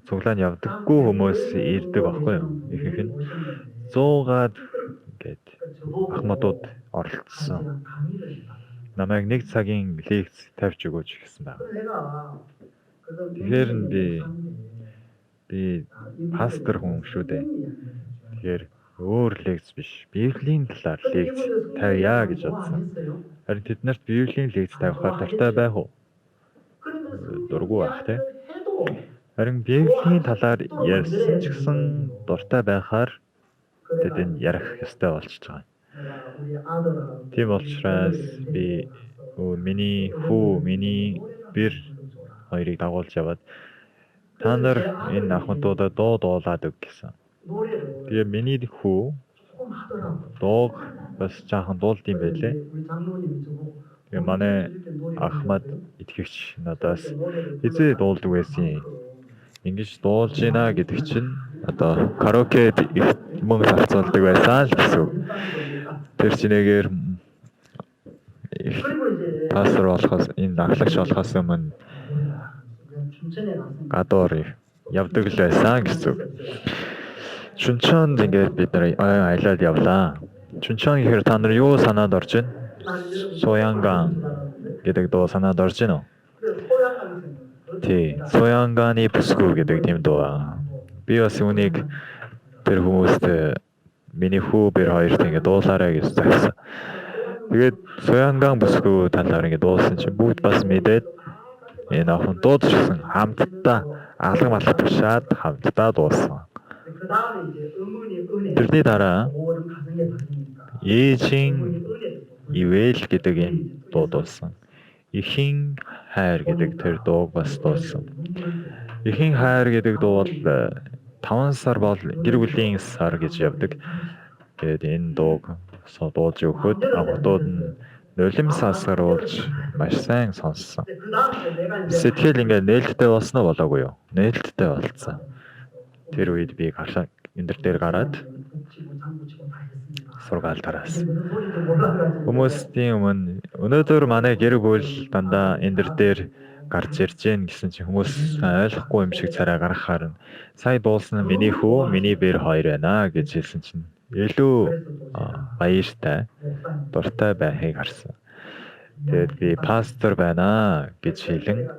цуглаанд явдаггүй хүмүүс ирдэг байхгүй юу? Ихэнх нь 100-аад ингээд ахмадууд оролцсон. Намайг нэг цагийн лекц тавьж өгөөч гэсэн байна. Тэгэхээр би пастор хүн шүү дээ. Тэгэхээр өөр лекц биш. Библийн талаар лекц тавья гэж бодсон. Харин тэднэрт Библийн лекц тавихаар дуртай байх уу? Дургүй байх тийм. Харин Библийн талаар ярьсан ч гэсэн дуртай байхаар тэдэнд ярих ёстой болчихж байгаа. Тийм учраас би миний бэр хоёрыг дагуулж яваад та нар энэ ахмадуудад дуу дуулаад өг гэсэн. Тэгээ миний хүү дууг бас жаахан дуулд юм байлээ. Тэгээ манай Ахмад итгэгч надаас хизээ дуулдаг байсан. Ингэж дуулж гинэ гэдэг чинь одоо караокед их мөнгө зарцуулдаг байсан л гэсэн үг. Тэр чинээгээр их 그리고 이제 пастор болохоос энэ ахлагч болохоос өмнө 춘천에 갔습니다. гадуур явдаг л байсан гэсэн үг. Чүнчонд ингээд бид нар аялаад явлаа. Чүнчон гэхээр та нар юу санаад орж байна? Соянган гэдэг дуу санаад орж байна уу? Тий, Соянганы бүсгүй гэдэг тийм дуу. Би бас үүнийг тэр хүмүүст миний хүү бэр хоёрт ингээд дуулаарай гэж загсан. Тэгээд Соянган бүсгүй талаар ингээд дуулсан чинь бүгд бас мэдээд энэ охин дуудчихсан хамтдаа алга малга тушаад хамтдаа дуулсан. 그 다음에 이제 어머니 은혜 Тэрний дараа 모든 가정에 받으니까 ээжийн 어머니 은혜도 ивэл гэдэг энэ дуу дуулсан. Ихийн хайр гэдэг тэр дууг бас дуулсан. Ихийн хайр гэдэг дуу бол 5 сар бол гэр бүлийн сар гэж явдаг. Тэгээд энэ дууг дуулж өгөхөд агуудууд нь нулимс асгаруулж маш сайн сонссон. 그 다음에 내가 이제 Сэтгэл ингээд нээлттэй болсноо болоогүй юу? Нээлттэй болцсон. Тэр үед би гараа энэ дээр гараад 북치고 장구치고 다 했습니다. сургаал тараас. 무슨 소리인지 몰라가지고 Хүмүүстийн өмнө өнөөдөр манай гэр бүл дандаа энэ дээр гарч ирж гэн гэсэн чинь хүмүүс ойлгохгүй юм шиг царай гаргахаар нь сая дуулсан нь миний хүү, миний бэр хоёр байна гэж хэлсэн чинь илүү баяртай, дуртай байхыг харсан. Тэгээд би пастор байна гэж хэлэн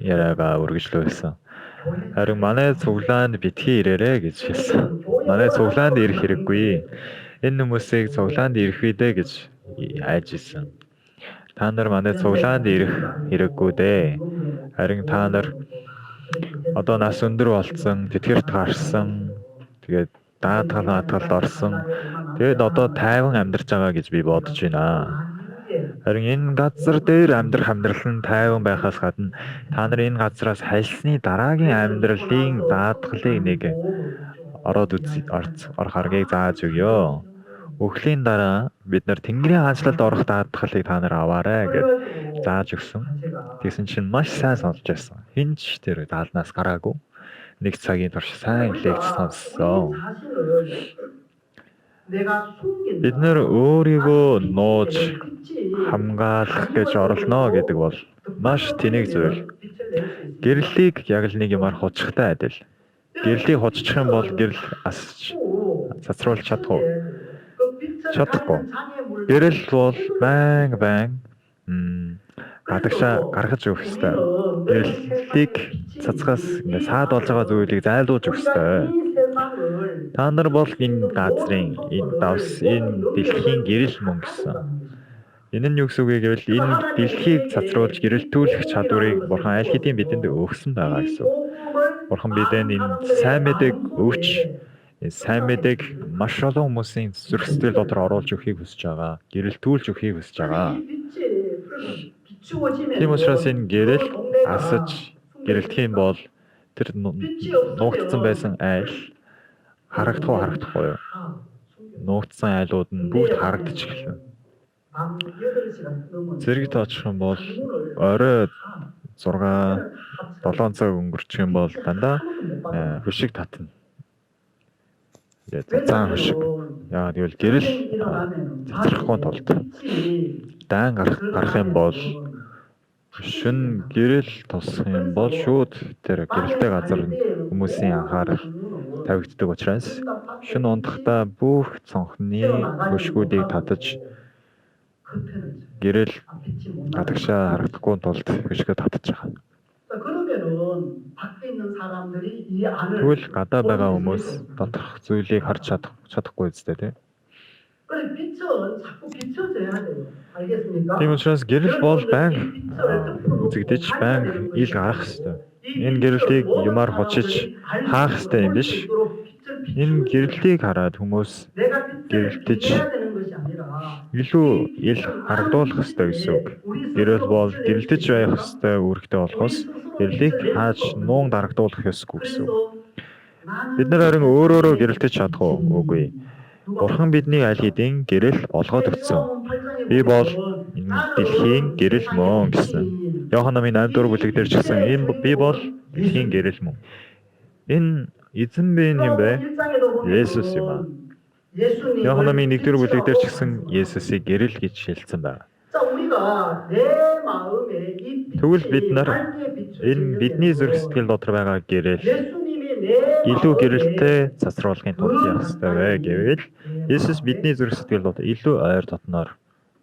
яриагаа үргэлжлүүлсэн. Харин манай цуглаанд битгий ирээрэй гэж хэлсэн. Манай цуглаанд ирэх хэрэггүй. Энэ хүмүүсийг цуглаанд ирэх үедээ гэж айж исэн. Та нар манай цуглаанд ирэх хэрэггүй дээ. Харин та нар одоо нас өндөр болцсон, тэтгэрт гарсан, тэгээд даатгалд орсон. Тэгээд одоо тайван амьдарч байгаа гэж би бодож байна. Харин энэ газар дээр амьдрах амьдрал нь тайван байхаас гадна та нар энэ газраас хальсны дараагийн амьдралын даатгалыг нэг ороод орох аргыг зааж өгөө. Өхлийн дараа бид нар Тэнгэрийн хаанчлалд орох даатгалыг та нар аваарай гэж зааж өгсөн. Тэгсэн чинь маш сайн сонсож байсан. Хинч тэр даалнаас гараагүй. Нэг цагийн турш сайн лекц сонссон. Бид нар өөрийгөө нууж хамгаалах гэж орлоо гэдэг бол маш тэнэг зүйл. Гэрлийг яг л нэг юмар хуцчихтай адил. Гэрлийг хуцчих юм бол гэрэл асч цацруулж чадах уу? Чадахгүй. Гэрэл бол байн гадагшаа гаргаж өгөх ёстой. Гэрлийг цацгаас ингээ саад болж байгаа зүйлийг зайлуулж өгөх ёстой. Та нар бол энэ газрын, энэ давс, энэ дэлхийн гэрэл мөн гэсэн. Энэ нь юу гэсэн үг вэ гэвэл энэ дэлхийг цацруулж гэрэлтүүлэх чадварыг Бурхан аль хэдийн бидэнд өгсөн байгаа гэсэн үг. Бурхан бидэнд энэ сайн мэдээг өгч, энэ сайн мэдээг маш олон хүмүүсийн зүрх сэтгэл дотор оруулж өгөхийг хүсэж байгаа. Гэрэлтүүлж өгөхийг хүсэж байгаа. Тийм учраас энэ гэрэл асаж гэрэлтэх юм бол тэр нуугдсан байсан айл харагдахгүй юу? Нуугдсан айлууд нь бүгд харагдчих эхэлнэ. Зэрэгт очих юм бол орой 6-7 цаг өнгөрчих юм бол дандаа хөшиг татна. Зан хөшиг. Яа тэгвэл гэрэл цэцрэхгүй тулд даан гарах юм бол шүн гэрэл тусах юм бол шууд тэр гэрэлтэй газар хүмүүсийн анхаарал тавигддаг учраас шүн ундахдаа бүх цонхны хөшгүүдийг татаж гэрэл гадагшаа харагдахгүй тулд хөшгөө татаж байгаа. Тэгвэл гадаа байгаа хүмүүс доторх зүйлийг харж чадахгүй үстэй тий. Тийм учраас гэрэл бол байн үзэгдэж байн ил гарах ёстой. Энэ гэрэлтийг юмар хочиж хаах ёстой юм биш. Энэ гэрэлтийг хараад хүмүүс гэрэлтэж илүү ил харагдуулах ёстой гэсэн үг. Гэрэл бол гэрэлтэж байх ёстой үүрэгтэй болохоос гэрлийг хааж нуун дарагдуулах ёсгүй гэсэн үг. Бид нар харин өөрөөрөө гэрэлтэж чадах үгүй. Бурхан бидний аль хэдийн гэрэл олгоод өгсөн. Би бол энэ дэлхийн гэрэл мөн гэсэн. Иохан номын 8-р бүлэг дээр ч гэсэн би бол дэлхийн гэрэл мөн. Энэ Эзэн би энэ юм бэ? 예수스 юм аа. Иоханны 1-р бүлэг дээр ч гэсэн Есүсийг гэрэл гэж хэлсэн байна. Тэгвэл бид нар энэ бидний зүрх сэтгэл дотор байгаа гэрэл илүү гэрэлтэй цацруулахын тулд яах ёстой вэ гэвэл Есүс бидний зүрх сэтгэл дотор илүү ойр дотноор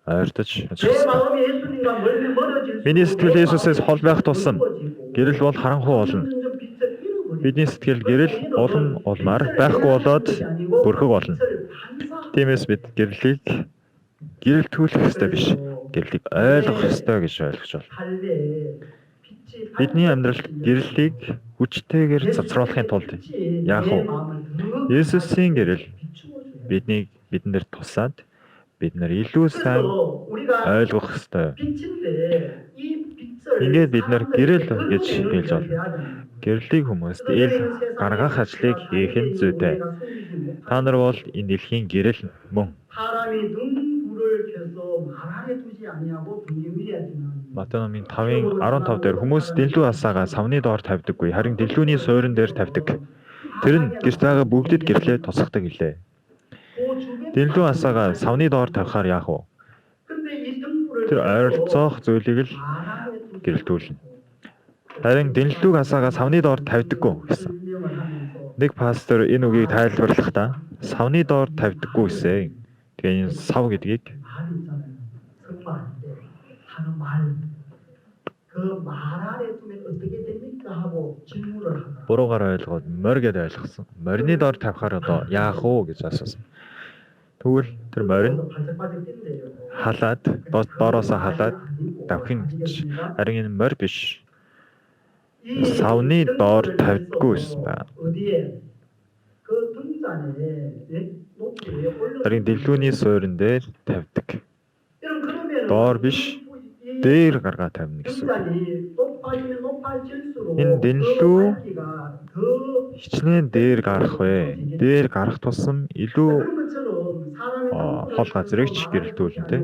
ойртож очих ёстой. Миний сэтгэл Есүсээс хол байх тусам гэрэл бол харанхуй болно. Бидний сэтгэл гэрэл улмаар байхгүй болоод бүрхэг болно. Тиймээс бид гэрлийг гэрэлтүүлэх ёстой биш. Гэрлийг ойлгох ёстой гэж ойлгож байна. Бидний амьдралд гэрлийг хүчтэйгээр цацруулахын тулд яах вэ? Есүсийн гэрэл бидэн дээр тусаад бид нар илүү сайн ойлгох ёстой. Ингээд бид нар гэрэл гэж хэлж байна. Гэрлийг хүмүүст ил гаргах ажлыг хийх нь зүйтэй. Та нар бол энэ дэлхийн гэрэл мөн. Матай номын 5:15 дээр хүмүүс дэлгүү асаагаа савны доор тавьдаггүй, харин дэлгүүний суурин дээр тавьдаг. Тэр нь гэрт байгаа бүгдэд гэрлээ тусгадаг гэлээ. Дэлгүү асаагаа савны доор тавихаар яах вэ? Тэр ойролцоох зүйлийг л гэрэлтүүлнэ. Харин дэлгүүг асаагаа савны доор тавьдаггүй гэсэн. Нэг пастор энэ үгийг тайлбарлахдаа савны доор тавьдаггүй гэсэн. Тэгээ энэ сав гэдгийг буруугаар ойлгоод морь гэдээ ойлгосон. Морины доор тавихаар одоо яах вэ гэж асуусан. Тэгвэл тэр морь нь халаад доороосоо халаад давхин гэж. Харин энэ морь биш. Савны доор тавьдаггүй байсан байна. Харин дэлгүүний суурин дээр тавьдаг. Доор биш, дээр гаргаа тавина гэсэн. Энэ дэлгүү хичнээн дээр гарах вэ? Дээр гарах тусам илүү хол газрыг ч гэрэлтүүлнэ.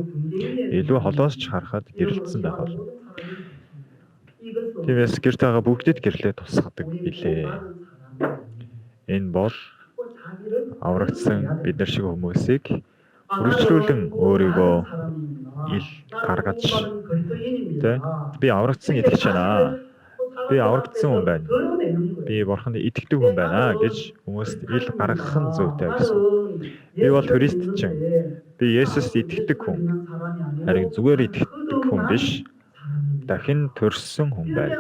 Илүү холоос ч харахад гэрэлтсэн байх болно. Тиймээс гэрт байгаа бүгдэд гэрлээ тусгадаг билээ. Энэ бол аврагдсан бид нар шиг хүмүүсийг үргэлжлүүлэн өөрийгөө ил гаргаж би аврагдсан итгэж байна. Би аврагдсан хүн байна. Би бурханд итгэдэг хүн байна гэж хүмүүст ил гаргах нь зүйтэй гэсэн. Би бол христчин. Би Есүст итгэдэг хүн. Харин зүгээр итгэдэг хүн биш. Дахин төрсөн хүн байна.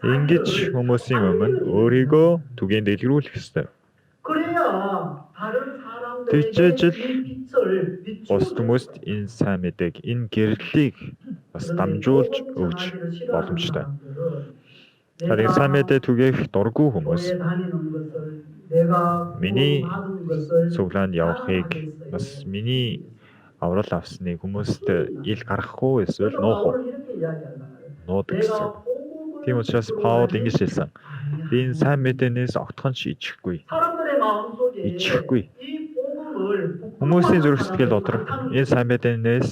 Ингэж хүмүүсийн өмнө өөрийгөө түгээн дэлгэрүүлэх ёстой. Тэгжээж л бус хүмүүст энэ сайн мэдээг, энэ гэрлийг бас дамжуулж өгч боломжтой. Харин сайн мэдээ түгээх дургүй хүмүүс миний цуглаанд явахыг бас миний аврал авсныг хүмүүст ил гаргахгүй эсвэл нуудаг гэсэн. Тийм учраас Паул ингэж хэлсэн. Би энэ сайн мэдээнээс огтхон ч ичихгүй. Хүмүүсийн зүрх сэтгэл дотор энэ сайн мэдээнээс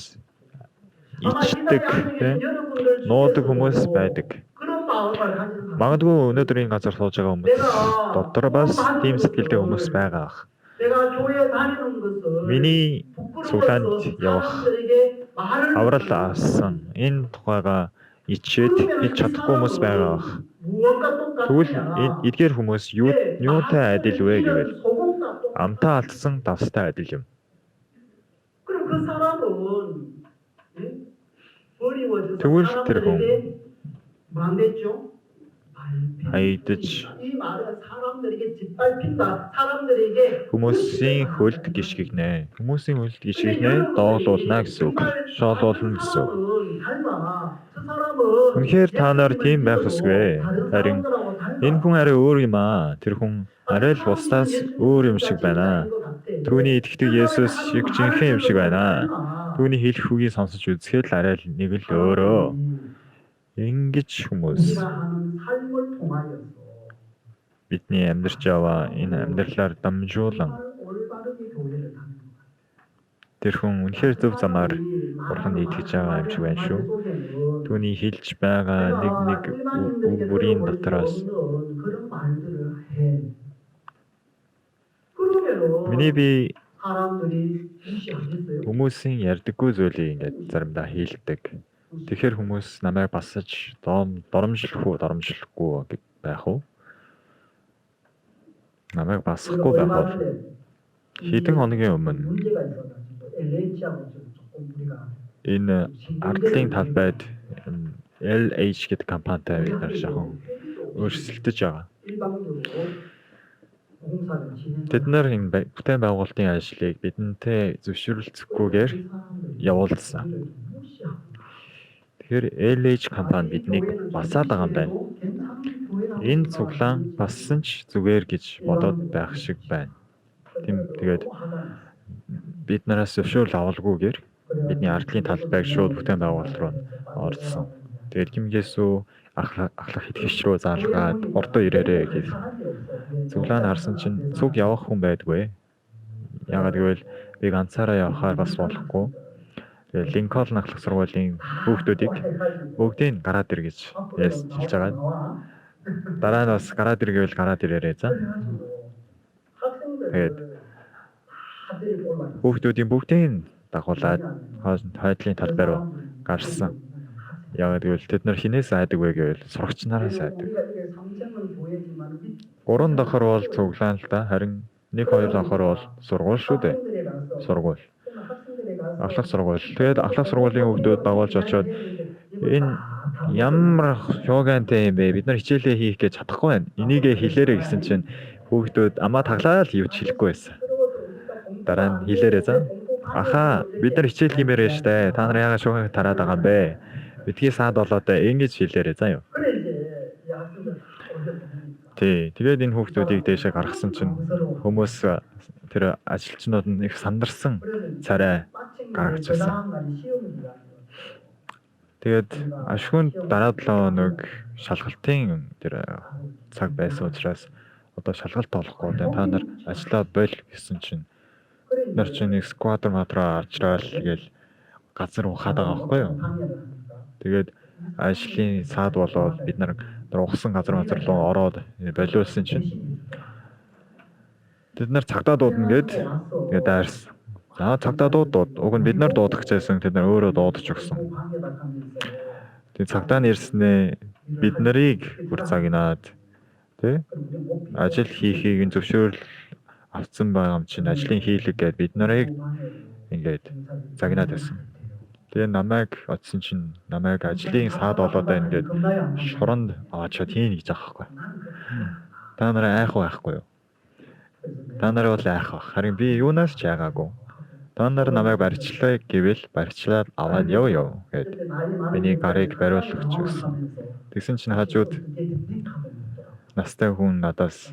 ичдэг, нуудаг хүмүүс байдаг. Магадгүй өнөөдрийн газар сууж байгаа хүмүүс дотор бас тийм сэтгэлтэй хүмүүс байгаа ах. Миний цуглаанд явах аврал авсан энэ тухайга ичээд хэлж чадахгүй хүмүүс байгаа ах. Тэгвэл эдгээр хүмүүс юутай адил вэ гэвэл амтаа алдсан давстай адил юм. Тэгвэл тэр хүн хайдаж хүмүүсийн хөлд гიშгэгнэ. Хүмүүсийн хөлд гიშгэгнэ дооглуулна гэсэн үг. Шоолуулна гэсэн үг. Үнэхээр та нар тийм байх ёсгүй. Харин энэ хүн арай өөр юм аа. Тэр хүн арай л бусдаас өөр юм шиг байна. Түүний итгэдэг Есүс шиг жинхэнэ юм шиг байна. Түүний хэлэх үгийг сонсож үзэхэд л арай л нэг л өөрөө. Ингэж хүмүүс бидний амьдарч яваа энэ амьдралаар дамжуулан тэр хүн үнэхээр зөв замаар бурханд итгэж байгаа юм шиг байна шүү. Түүний хэлж байгаа нэг үг бүрийн дотроос Миний би 사람들이 무시하겠어요? хүмүүсийн ярьдаггүй зүйлийг ингээд заримдаа хийлдэг. Тэгэхээр хүмүүс намайг басаж доромжлохгүй байх уу? Намайг басахгүй байх бол хэдэн хоногийн өмнө 문제가 있어가지고 LH하고 조금 우리가 энэ ардлын талбайд LH гэдэг компанитай бид нар шахан өөрсөлдөж байгаа. 일방적으로 공사를 진행하는 Тэд нар энэ бүтээн байгуулалтын ажлыг бидэнтэй зөвшөөрлөцөхгүйгээр явуулсан. Тэгэхээр LH компани биднийг басаад байгаа юм байна. Энэ цуглаан бассан ч зүгээр гэж бодоод байх шиг байна. Тэгээд бид нараас зөвшөөрөл авалгүйгээр бидний ардлын талбайг шууд бүтээн байгуулалт руу орсон. Тэгээд гимгээсүү ахлах итгэгч рүү заалгаад ордоо ирээрээ гэж цуглаан харсан чинь цуг явах хүн байдгүй. Яагаад гэвэл би ганцаараа явахаар бас болохгүй. Тэгээд Линкольн ахлах сургуулийн хүүхдүүдийг бүгдийг гараад ир гэж хэлж байгаа. Дараа нь бас гараад ир гэвэл гараад ирээрээ за. Тэгээд хүүхдүүдийн бүгдийг дагуулад хойдлын талбай руу гарсан. Яагаад гэвэл тэд нар хинээс айдаг вэ гэвэл сурагч нараас айдаг. 3 давхар бол цуглаан л да. Харин 1-2 давхар бол сургууль шүү дээ. Сургууль. Ахлах сургууль. Тэгээд ахлах сургуулийн хүүхдүүд дагуулж очоод энэ ямар шуугантай юм бэ? Бид нар хичээлээ хийх гэж чадахгүй байна. Энийгээ хэлээрэй гэсэн чинь хүүхдүүд амаа таглаад юуч хэлэхгүй байсан. Дараа нь хэлээрэй за. Аха, бид нар хичээл хиймээр байна штэ. Та нар яагаад шууганг тараад байгаа юм бэ? Битгий саад болоод ингэж хэлээрэй заа юу. Тий, тэгээд энэ хүүхдүүдийг дээшээ гаргасан чинь хүмүүс тэр ажилчнууд нь их сандарсан царай гаргачихсан. Тэгээд ашгүй дараа 7 хоног шалгалтын тэр цаг байсан учраас одоо шалгалт болохгүй. Та нар ажиллаа боль гэсэн чинь нар чинь нэг сквадр матраа авчраал гээл газар ухаад байгаа байхгүй юу? Тэгээд ажлын саад болоод бид нар ухсан газар руу ороод болиулсан чинь тэд нар цагтаа дуудана гээд дайрсан. За цагтаа дууд. Уг нь бид нар дуудах гэжсэн тэд нар өөрөө дуудаж өгсөн. Тэгээд цагтаа нэрснээ бид нарыг бүр загнаад тий ажил хийхийг нь зөвшөөрөл авсан байгаа юм чинь ажлын хийлэг гээд бид нарыг ингээд загнаад байсан. Тэгээ намайг очсон чинь намайг ажлын саад болоод байна гээд шоронд аваачаад хийн гэж аахгүй. Та нараа айх байхгүй юу? Та нар бол айх баг. Харин би юунаас ч яагаагүй. Та нар намайг барьчлаа гэвэл барьчлаад аваад яв гэд миний гарыг бариулах гэсэн. Тэгсэн чинь хажууд настай хүн надаас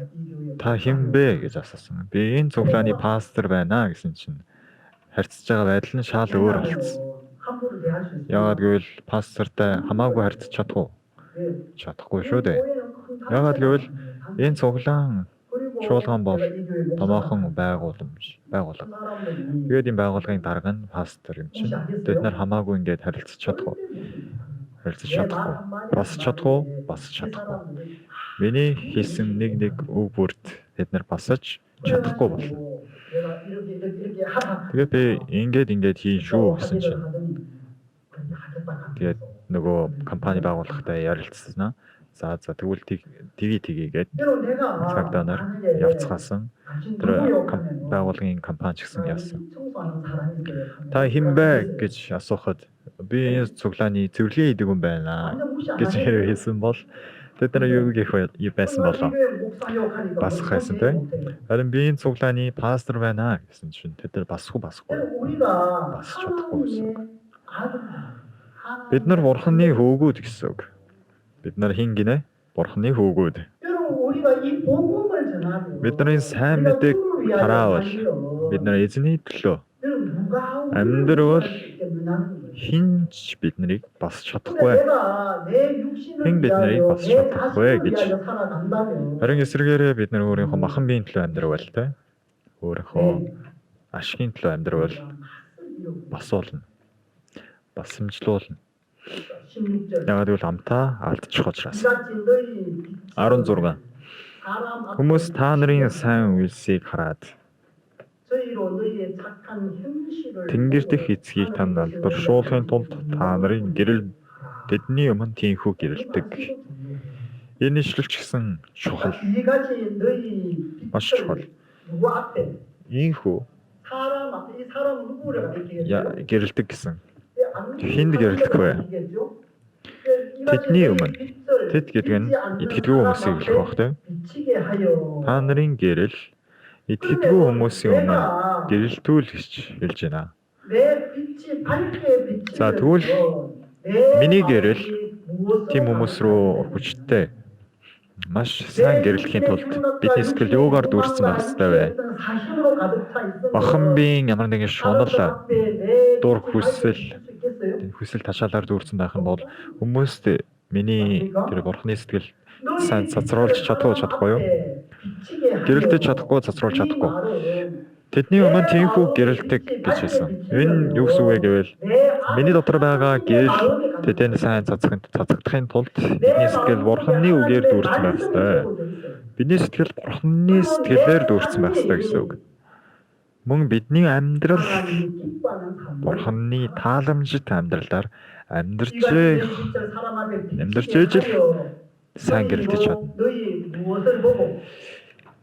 та хэн бэ гэж асуусан. Би энэ цуглааны пастор байна гэсэн чинь харьцаж байгаа байдал нь шал өөр болцсон. Яагаад гэвэл пастортай хамаагүй харьцаж чадахгүй шүү дээ. Яагаад гэвэл энэ цуглаан чуулган бол томоохон байгууллага. Тэгээд энэ байгууллагын дарга нь пастор юм чинь. Тэд нар хамаагүй ингээд харилцаж чадахгүй. Бас чадахгүй. Миний хийсэн нэг үг бүрт тэд нар басаж чадахгүй болно. Тэгээд би ингээд хийн шүү гэсэн чинь. Тэгээд нөгөө компани байгууллагатай ярилцсан. За тэгвэл тгийгээд цагтаа нар явцгаасан. Тэр байгууллагын компани ч гэсэн явсан. Та хэн бэ гэж асуухад би энэ цуглааны цэвэрлэгийн идэг хүн байна гэж хэлсэн бол тэд нар юу гэх байсан болоо. Бас хайсан те. Харин би энэ цуглааны пастор байна гэсэн чинь тэд нар басахгүй. Басч чадахгүй гэсэн. Бид нар бурханы хөвгүүд гэсэн үг. Бид нар хин гинэ? Бурханы хөвгүүд. Бидний сайн мэдээг хараавал бид нар эзний төлөө амьдрал хинч биднийг басч чадахгүй. Хин биднийг басч чадахгүй гэж. Харин эсвэргээрээ бид нар өөрийнхөө махан биеийн төлөө амьдрал те. Өөрийнхөө ашигын төлөө амьдрал басуулна. Басамжлуулна. Яагаад гэвэл амтаа алдчих учраас. 16. Хүмүүс та нарын сайн үйлсийг хараад 저희로 너희의 착한 형식을 Тэнгэр дэх эцгийг танд алдаршуулахын тулд та нарын гэрэл тэдний өмнө тийхүү гэрэлдэг. Энэ ишлэлч гэсэн чухал, 이같이 너희 маш чухал. 누구 앞에 Ийхүү 사람 앞에 이 사람 누구를 가리키겠죠? гэрэлдэг гэсэн. Хинд гэрлэх вэ? Тэдний өмнө. Тэд гэдэг нь итгэдэггүй хүмүүсийг хэлэх баг тийм. Та нарын гэрэл итгэдэггүй хүмүүсийн өмнө гэрэлтүүл гэж хэлж байна. За тэгвэл миний гэрэл тийм хүмүүс рүү хүчтэй маш сайн гэрэлхийн тулд бидний сэтгэл юугаар дүүрсэн байх ёстой вэ? Бахамбын ямар нэгэн шунал дур хүсэл ташаалаар дүүрсэн байх нь бол хүмүүст миний тэр бурхны сэтгэл сайн цацруулж чадахгүй юу? Гэрэлтэж чадахгүй, цацруулж чадахгүй. Тэдний өмнө тийхүү гэрэлдэг гэж хэлсэн. Энэ юу гэсэн үг вэ гэвэл миний дотор байгаа гэрэл тэдэнд сайн цацагдахын тулд бидний сэтгэл бурхны үгээр дүүрсэн байх ёстой. Бидний сэтгэл бурхны сэтгэлээр дүүрсэн байх ёстой гэсэн үг. Мөн бидний амьдрал бурхны тааламжит амьдралаар амьдарч ижил сайн гэрэлтэж чадна.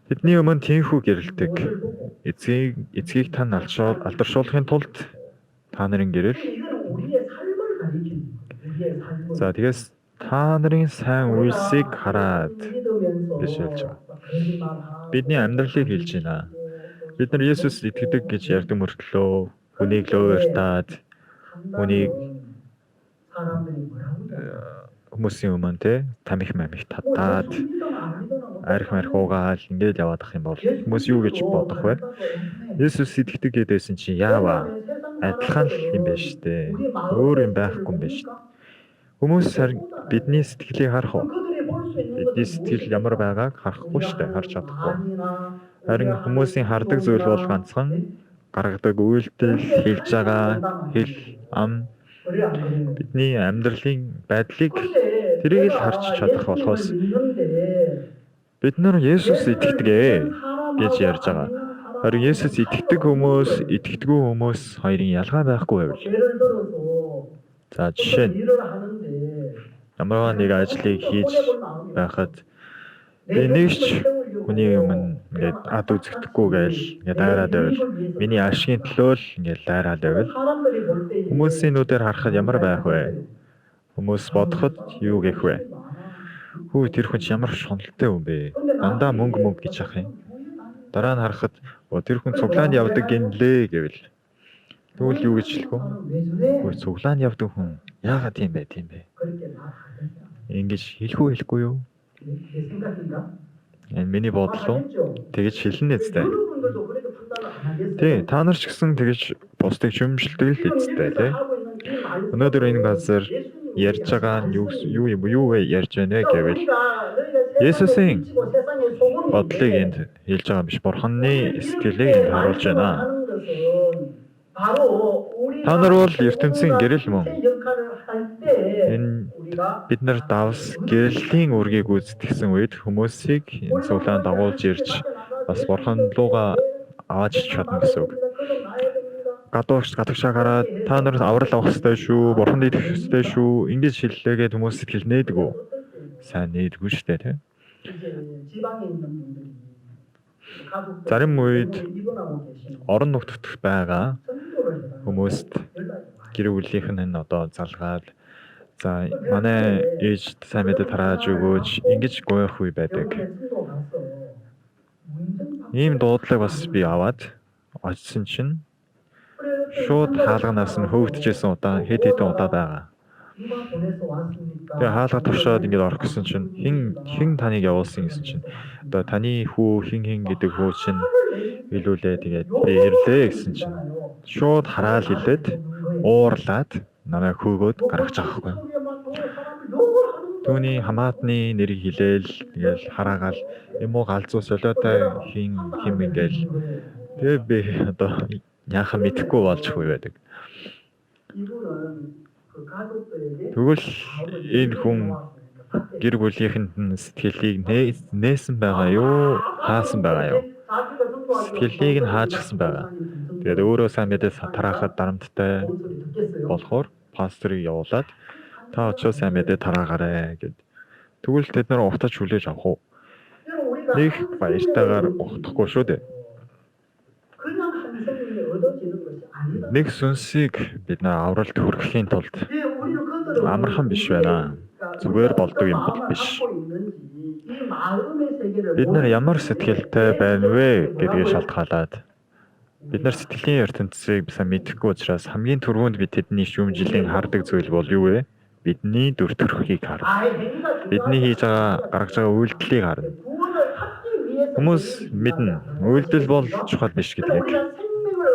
Тэдний өмнө тийхүү гэрэлдэг. Эцгийг тань алдаршуулахын тулд та нарын гэрэл. За тэгээс та нарын сайн үйлсийг хараад гэж хэлж байгаа. Бидний амьдралыг хэлж байна. Бид нар Есүс итгэдэг гэж ярьдаг мөртлөө хүнийг л ууртаад хүнийг хүмүүсийн өмнө тамих татаад арх уугаал ингээд яваад ах юм бол хүмүүс юу гэж бодох вэ? Есүс итгэдэг гэдээсэн чи яава? Адилхан л юм байна штэ. Өөр юм байхгүй юм байна штэ. Хүмүүс бидний сэтгэлийг харах уу? Бидний сэтгэл ямар байгааг харахгүй штэ, харж чадахгүй. Харин хүмүүсийн хардаг зүйл бол ганцхан гаргадаг үйлдэл, хэлж байгаа хэл, ам бидний амьдралын байдлыг тэрийг л харж чадах болохоос бид нар Есүс итгэдэг гэж ярьж байгаа. Харин Есүс итгэдэг хүмүүс, итгэдэггүй хүмүүс хоёрын ялгаа байхгүй байвал. За жишээ нь ямар нэг ажлыг хийж байхад нэгч хүний өмнө ингээд ад үзэгдэхгүй гээл ингээд дайраад байвал миний ашигын төлөө л ингээд дайраад байвал хүмүүсийн нүдээр харахад ямар байх вэ? Хүмүүс бодоход юу гэх вэ? Хүү тэр хүн ямар шуналтай юм бэ? Дандаа мөнгө гэж ах юм. Дараа нь харахад тэр хүн цуглаанд явдаг гинлээ гэвэл тэгвэл юу гэж хэлэх вэ? Хүү цуглаанд явдаг хүн яагаад тийм бэ? Ингэж хэлэхгүй хэлэхгүй юу? Энэ миний бодлоо тэгэж хэлнэ үстэй. Тий, та нар ч гэсэн тэгэж бусдыг шүмжилдэг л үстэй тий. Өнөөдөр энэ газар ярьж байгаа нь юу вэ ярьж байна гэвэл Есүсийн бодлыг энд хэлж байгаа биш, Бурханы сэтгэлийг энд харуулж байна. Та нар бол ертөнцийн гэрэл мөн. Энэ бид нар давс гэрэлийн үргийг үүсгэсэн үед хүмүүсийг цуглаан дагуулж ирж бас Бурхан руугаа аваач чадна гэсэн үг. Гадагшаа гараад та нар аврал авах ёстой шүү, Бурханд итгэх ёстой шүү. Ингэж хэллээгээд хүмүүс сэтгэл нээдэг үү? Сайн нээдэггүй шүү дээ, тийм. Зарим үед орон нутгт байгаа хүмүүст гэр бүлийнх нь одоо залгаад за манай ээж сайн мэдээ тарааж өгөөч ингэж гоёх үе байдаг. Ийм дуудлага бас би аваад очсон чинь шууд хаалганаас нь хөөгдөжсэн удаа хэд хэдэн удаа байгаа. Тэгээ хаалга тушаад ингэж орох гэсэн чинь хин таныг явуулсан гэсэн чинь одоо таны хүү хин гэдэг хүү чинь илүүлээ тэгээд би ирлээ гэсэн чинь шууд хараал хэлээд уурлаад намайг хөөгөөд гаргаж байгаа хгүй. Түүний хамаатны нэрийг хэлээл тэгэл хараагаал юм уу галзуу солиотой хин ингээл тэгээ би одоо яахан мэдэхгүй болж хүй байдаг. Тэгвэл энэ хүн гэр бүлийнхэнд сэтгэлийг нээсэн байгаа юу? Хаасан байгаа юу? сэтгэлийг нь хаажсан байгаа. Тэгээд өөрөө сайн мэдээ тараахад дарамттай болохоор пасторыг явуулаад та очиж сайн мэдээ тараагаарэ гэд. Тэгвэл тэд нар утаж хүлээж авах уу? Нэг баяртайгаар ухтахгүй шүү дээ. Нэг сүнсийг бид нар авралт хүргэхийн тулд амархан биш байна. Зүгээр болдог юм бол биш. Бид нар ямар сэтгэлтэй байна вэ гэдгийг шалтгаалаад бид нар сэтгэлийн ертөнцийг сайн мэдэхгүй учраас хамгийн түрүүнд бид тэдний шүүмжлэлийн хардаг зүйл бол юу вэ? Бидний дүр төрхийг харна. Бидний хийж байгаа гаргаж байгаа үйлдэлийг харна. Хүмүүс мэднэ. Үйлдэл бол чухал биш гэдгийг.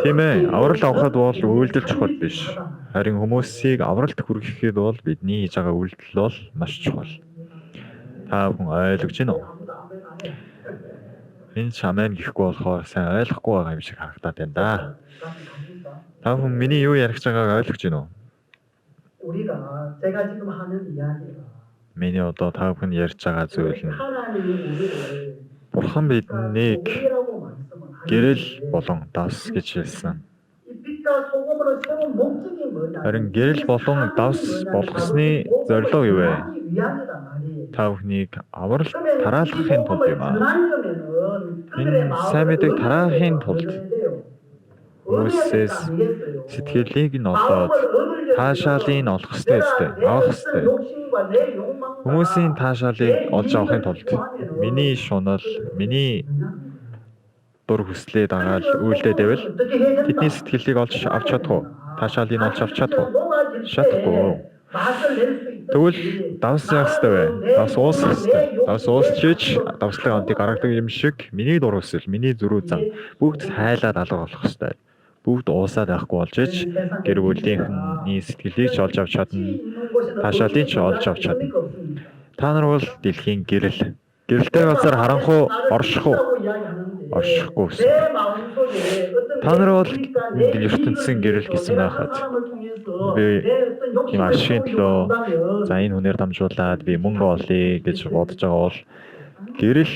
Тийм ээ. Аврал авахад бол үйлдэл чухал биш. Харин хүмүүсийг авралт хүргэхэд бол бидний хийж байгаа үйлдэл бол маш чухал. Та бүхэн ойлгож байна уу? Энэ ч амен гэхгүй болохоор сайн ойлгохгүй байгаа юм шиг харагдаад байна да. Та бүхэн миний юу ярих гэж байгааг ойлгож байна уу? Миний одоо та бүхэн ярьж байгаа зүйл нь Бурхан биднийг гэрэл болон давс гэж хэлсэн. Харин гэрэл болон давс болгосны зорилго юу вэ? Та бүхнийг авралт тараалахын тулд юм аа. Энэ сайн мэдээг тараахын тулд хүмүүсээс сэтгэлийг нь олоод таашаалыг олох ёстой. Авах ёстой. Хүмүүсийн таашаалыг олж авахын тулд миний шунал, миний дур хүслээ дагаад үйлдэл дэвэл тэдний сэтгэлийг олж авч чадах уу? Таашаалыг олж авч чадах уу? Чадахгүй. Тэгвэл давс яах ёстой вэ? Давс уусах ёстой. Давс уусчиж давслага амтыг гаргадаг юм шиг миний дур хүсэл, миний зөрүү зам бүгд хайлаад алга болох ёстой. Бүгд уусаад байхгүй болж ич гэр бүлийнхний сэтгэлийг ч олж авч чадна. Таашаалыг ч олж авч чадна. Та нар бол дэлхийн гэрэл. Гэрэлтэй газар харанхуй орших уу? Оршихгүй гэсэн. Та нар бол ертөнцийн гэрэл гэсэн байхад би тийм ашигын төлөө за энэ хүнээр дамжуулаад би мөнгө олъё гэж бодож байгаа бол гэрэл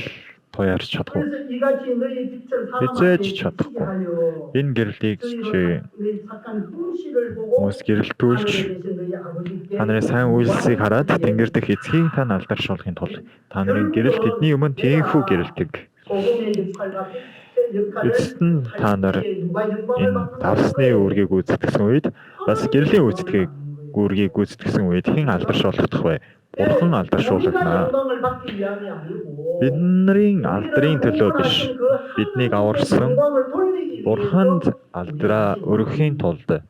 туяарч чадах уу? Хизээж чадахгүй. Энэ гэрлийг чи хүмүүс гэрэлтүүлж та нарын сайн үйлсийг хараад тэнгэр дэх эцгийг та алдаршуулахын тулд та нарын гэрэл тэдний өмнө тийхүү гэрэлдэг. Эцэст нь та нар энэ давсны үүргийг гүйцэтгэсэн үед бас гэрлийн үүргийг гүйцэтгэсэн үед хэн алдаршуулах вэ? Бурхан алдаршуулна. Бидний алдрын төлөө биш. Биднийг аварсан Бурханд алдраа өргөхийн тулд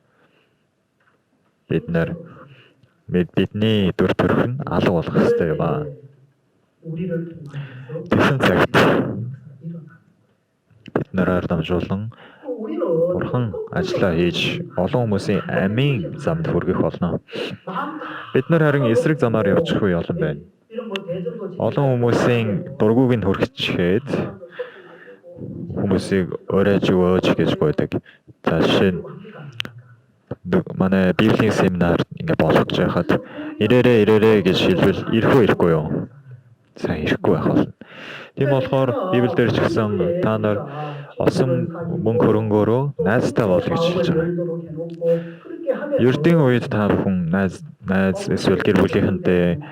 бидний дүр төрх нь алга болох ёстой юм аа. Тэгсэн цагт бид нараар дамжуулан Бурхан ажиллаа хийж олон хүмүүсийн амийн замд хүргэх болно. Бид нар харин эсрэг замаар явчих үе олон байна. Олон хүмүүсийн дургүйг нь хүргэчихэд хүмүүсийг оройж өгөөж гэж байдаг. За жишээ нь манай Библийн семинар ингээ болох гэж байхад ирээрээ гэж хэлвэл ирэхгүй юу? Сайн ирэхгүй байх болно. Тийм болохоор Библиэлд ч гэсэн та нар осон мөнгө хөрөнгөөрөө найзтай бол гэж хэлж байгаа. Ердийн үед та бүхэн найз эсвэл гэр бүлийнхэнтэй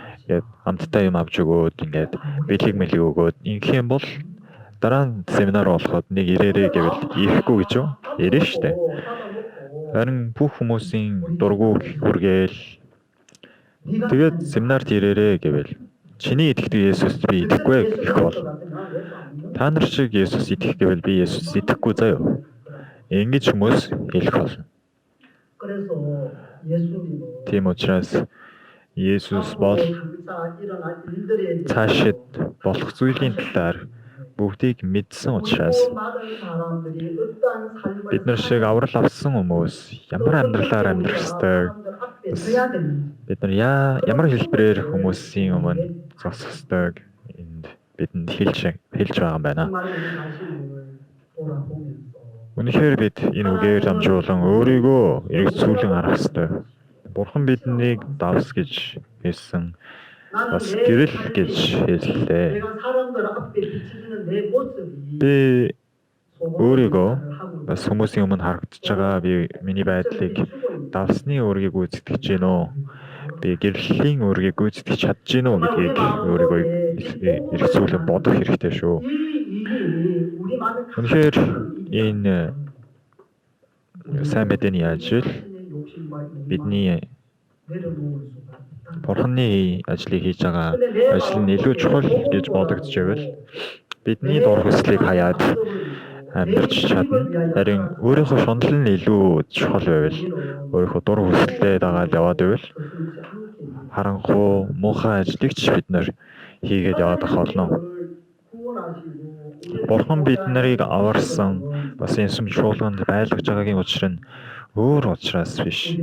хамтдаа юм авч өгөөд ингээд бэлэг мэлэг өгөөд ингэх юм бол дараа нь семинар болоход нэг ирээрээ гэвэл ирэхгүй гэж юу? Ирнэ штэ. Харин бүх хүмүүсийн дургүйг хүргээл тэгээд семинарт ирээрээ гэвэл чиний итгэдэг Есүст би итгэхгүй гэх бол та нар шиг Есүс итгэх гэвэл би Есүс итгэхгүй заяа. Ингэж хүмүүс хэлэх болно. Тийм учраас Есүс бол цаашид болох зүйлийн талаар бүгдийг мэдсэн учраас бид нар шиг аврал авсан хүмүүс ямар амьдралаар амьдрах ёстой, бид нар ямар хэлбэрээр хүмүүсийн өмнө зогсох ёстойг энд бидэнд хэлж байгаа юм байна. Үнэхээр бид энэ үгээр дамжуулан өөрийгөө эргэцүүлэн харах ёстой. Бурхан биднийг давс гэж хэлсэн. Бас гэрэл гэж хэллээ. Би өөрийгөө бас хүмүүсийн өмнө харагдаж байгаа би миний байдлыг давсны үүргийг гүйцэтгэж гин үү? Би гэрлийн үүргийг гүйцэтгэж чадж гин үү гэдгийг өөрийгөө эргцүүлэн бодох хэрэгтэй шүү. Үнэхээр энэ сайн мэдээний ажил бидний Бурханы ажлыг хийж байгаа ажил нь илүү чухал гэж бодогдож байвал бидний дор хүслийг хаяад амьдарч чадна. Харин өөрийнхөө шунал нь илүү чухал байвал өөрийнхөө дур хүслээ дагаад яваад байвал харанхуй муухай ажлыг ч бид нар хийгээд яваад ах болно. Бурхан бид нарыг аварсан бас энэ сүм чуулганд байлгаж байгаагийн учир нь өөр учраас биш.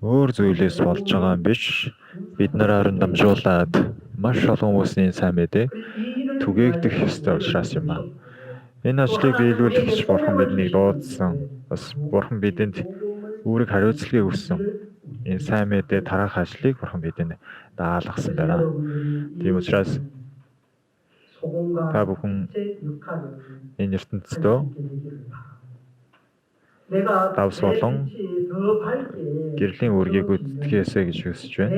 Өөр зүйлээс болж байгаа юм биш. Бид нараар нь дамжуулаад маш олон хүмүүсийн сайн мэдээ түгээгдэх ёстой учраас юм аа. Энэ ажлыг биелүүлэх гэж Бурхан биднийг дуудсан. Бас Бурхан бидэнд үүрэг хариуцлагыг өгсөн. Энэ сайн мэдээ тараах ажлыг Бурхан бидэнд даалгасан байна. Тийм учраас та бүхэн энэ ертөнцийн давс болон гэрлийн үүргийг гүйцэтгээсэй гэж хүсэж байна.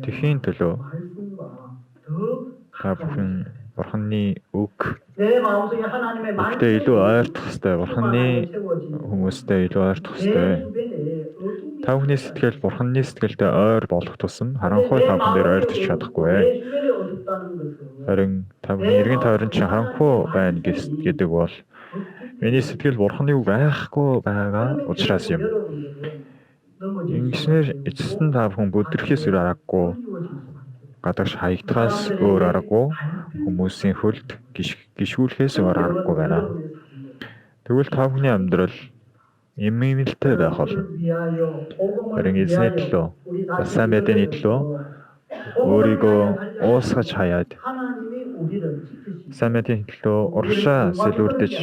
Тэхийн төлөө та бүхэн Бурханы үг өгтөө илүү ойртох ёстой. Бурханы хүмүүстэй илүү ойртох ёстой. Та бүхний сэтгэл Бурханы сэтгэлтэй ойр болох тусам харанхуй та бүхэн дээр ойртож чадахгүй. Харин та бүхний эргэн тойрон чинь харанхуй байна гэдэг бол миний сэтгэл Бурханы үг байхгүй байгаа учраас юм. Ингэснээр эцэст нь та бүхэн бүдрэхээс өөр аргагүй, гадагш хаягдахаас өөр аргагүй, хүмүүсийн хөлд гიშгүүлэхээс өөр аргагүй байна. Тэгвэл та бүхний амьдрал эмээмэлтэй байх болно. Харин эзний төлөө, сайн мэдээний төлөө өөрийгөө уусгаж хаяад сайн мэдээний төлөө урагшаа сэлүүрдэж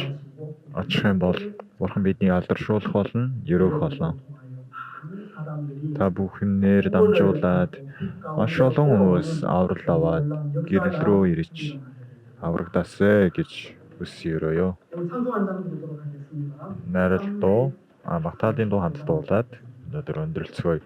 очих юм бол Бурхан биднийг алдаршуулах болно, өрөөх болно. Та бүхнээр дамжуулаад маш олон хүмүүс аврал аваад гэрэл рүү ирж аврагдаасай гэж хүсье өрөөё. Найрал дуу Магтаалын дуу хамт дуулаад өнөөдөр өндөрлцгөөе.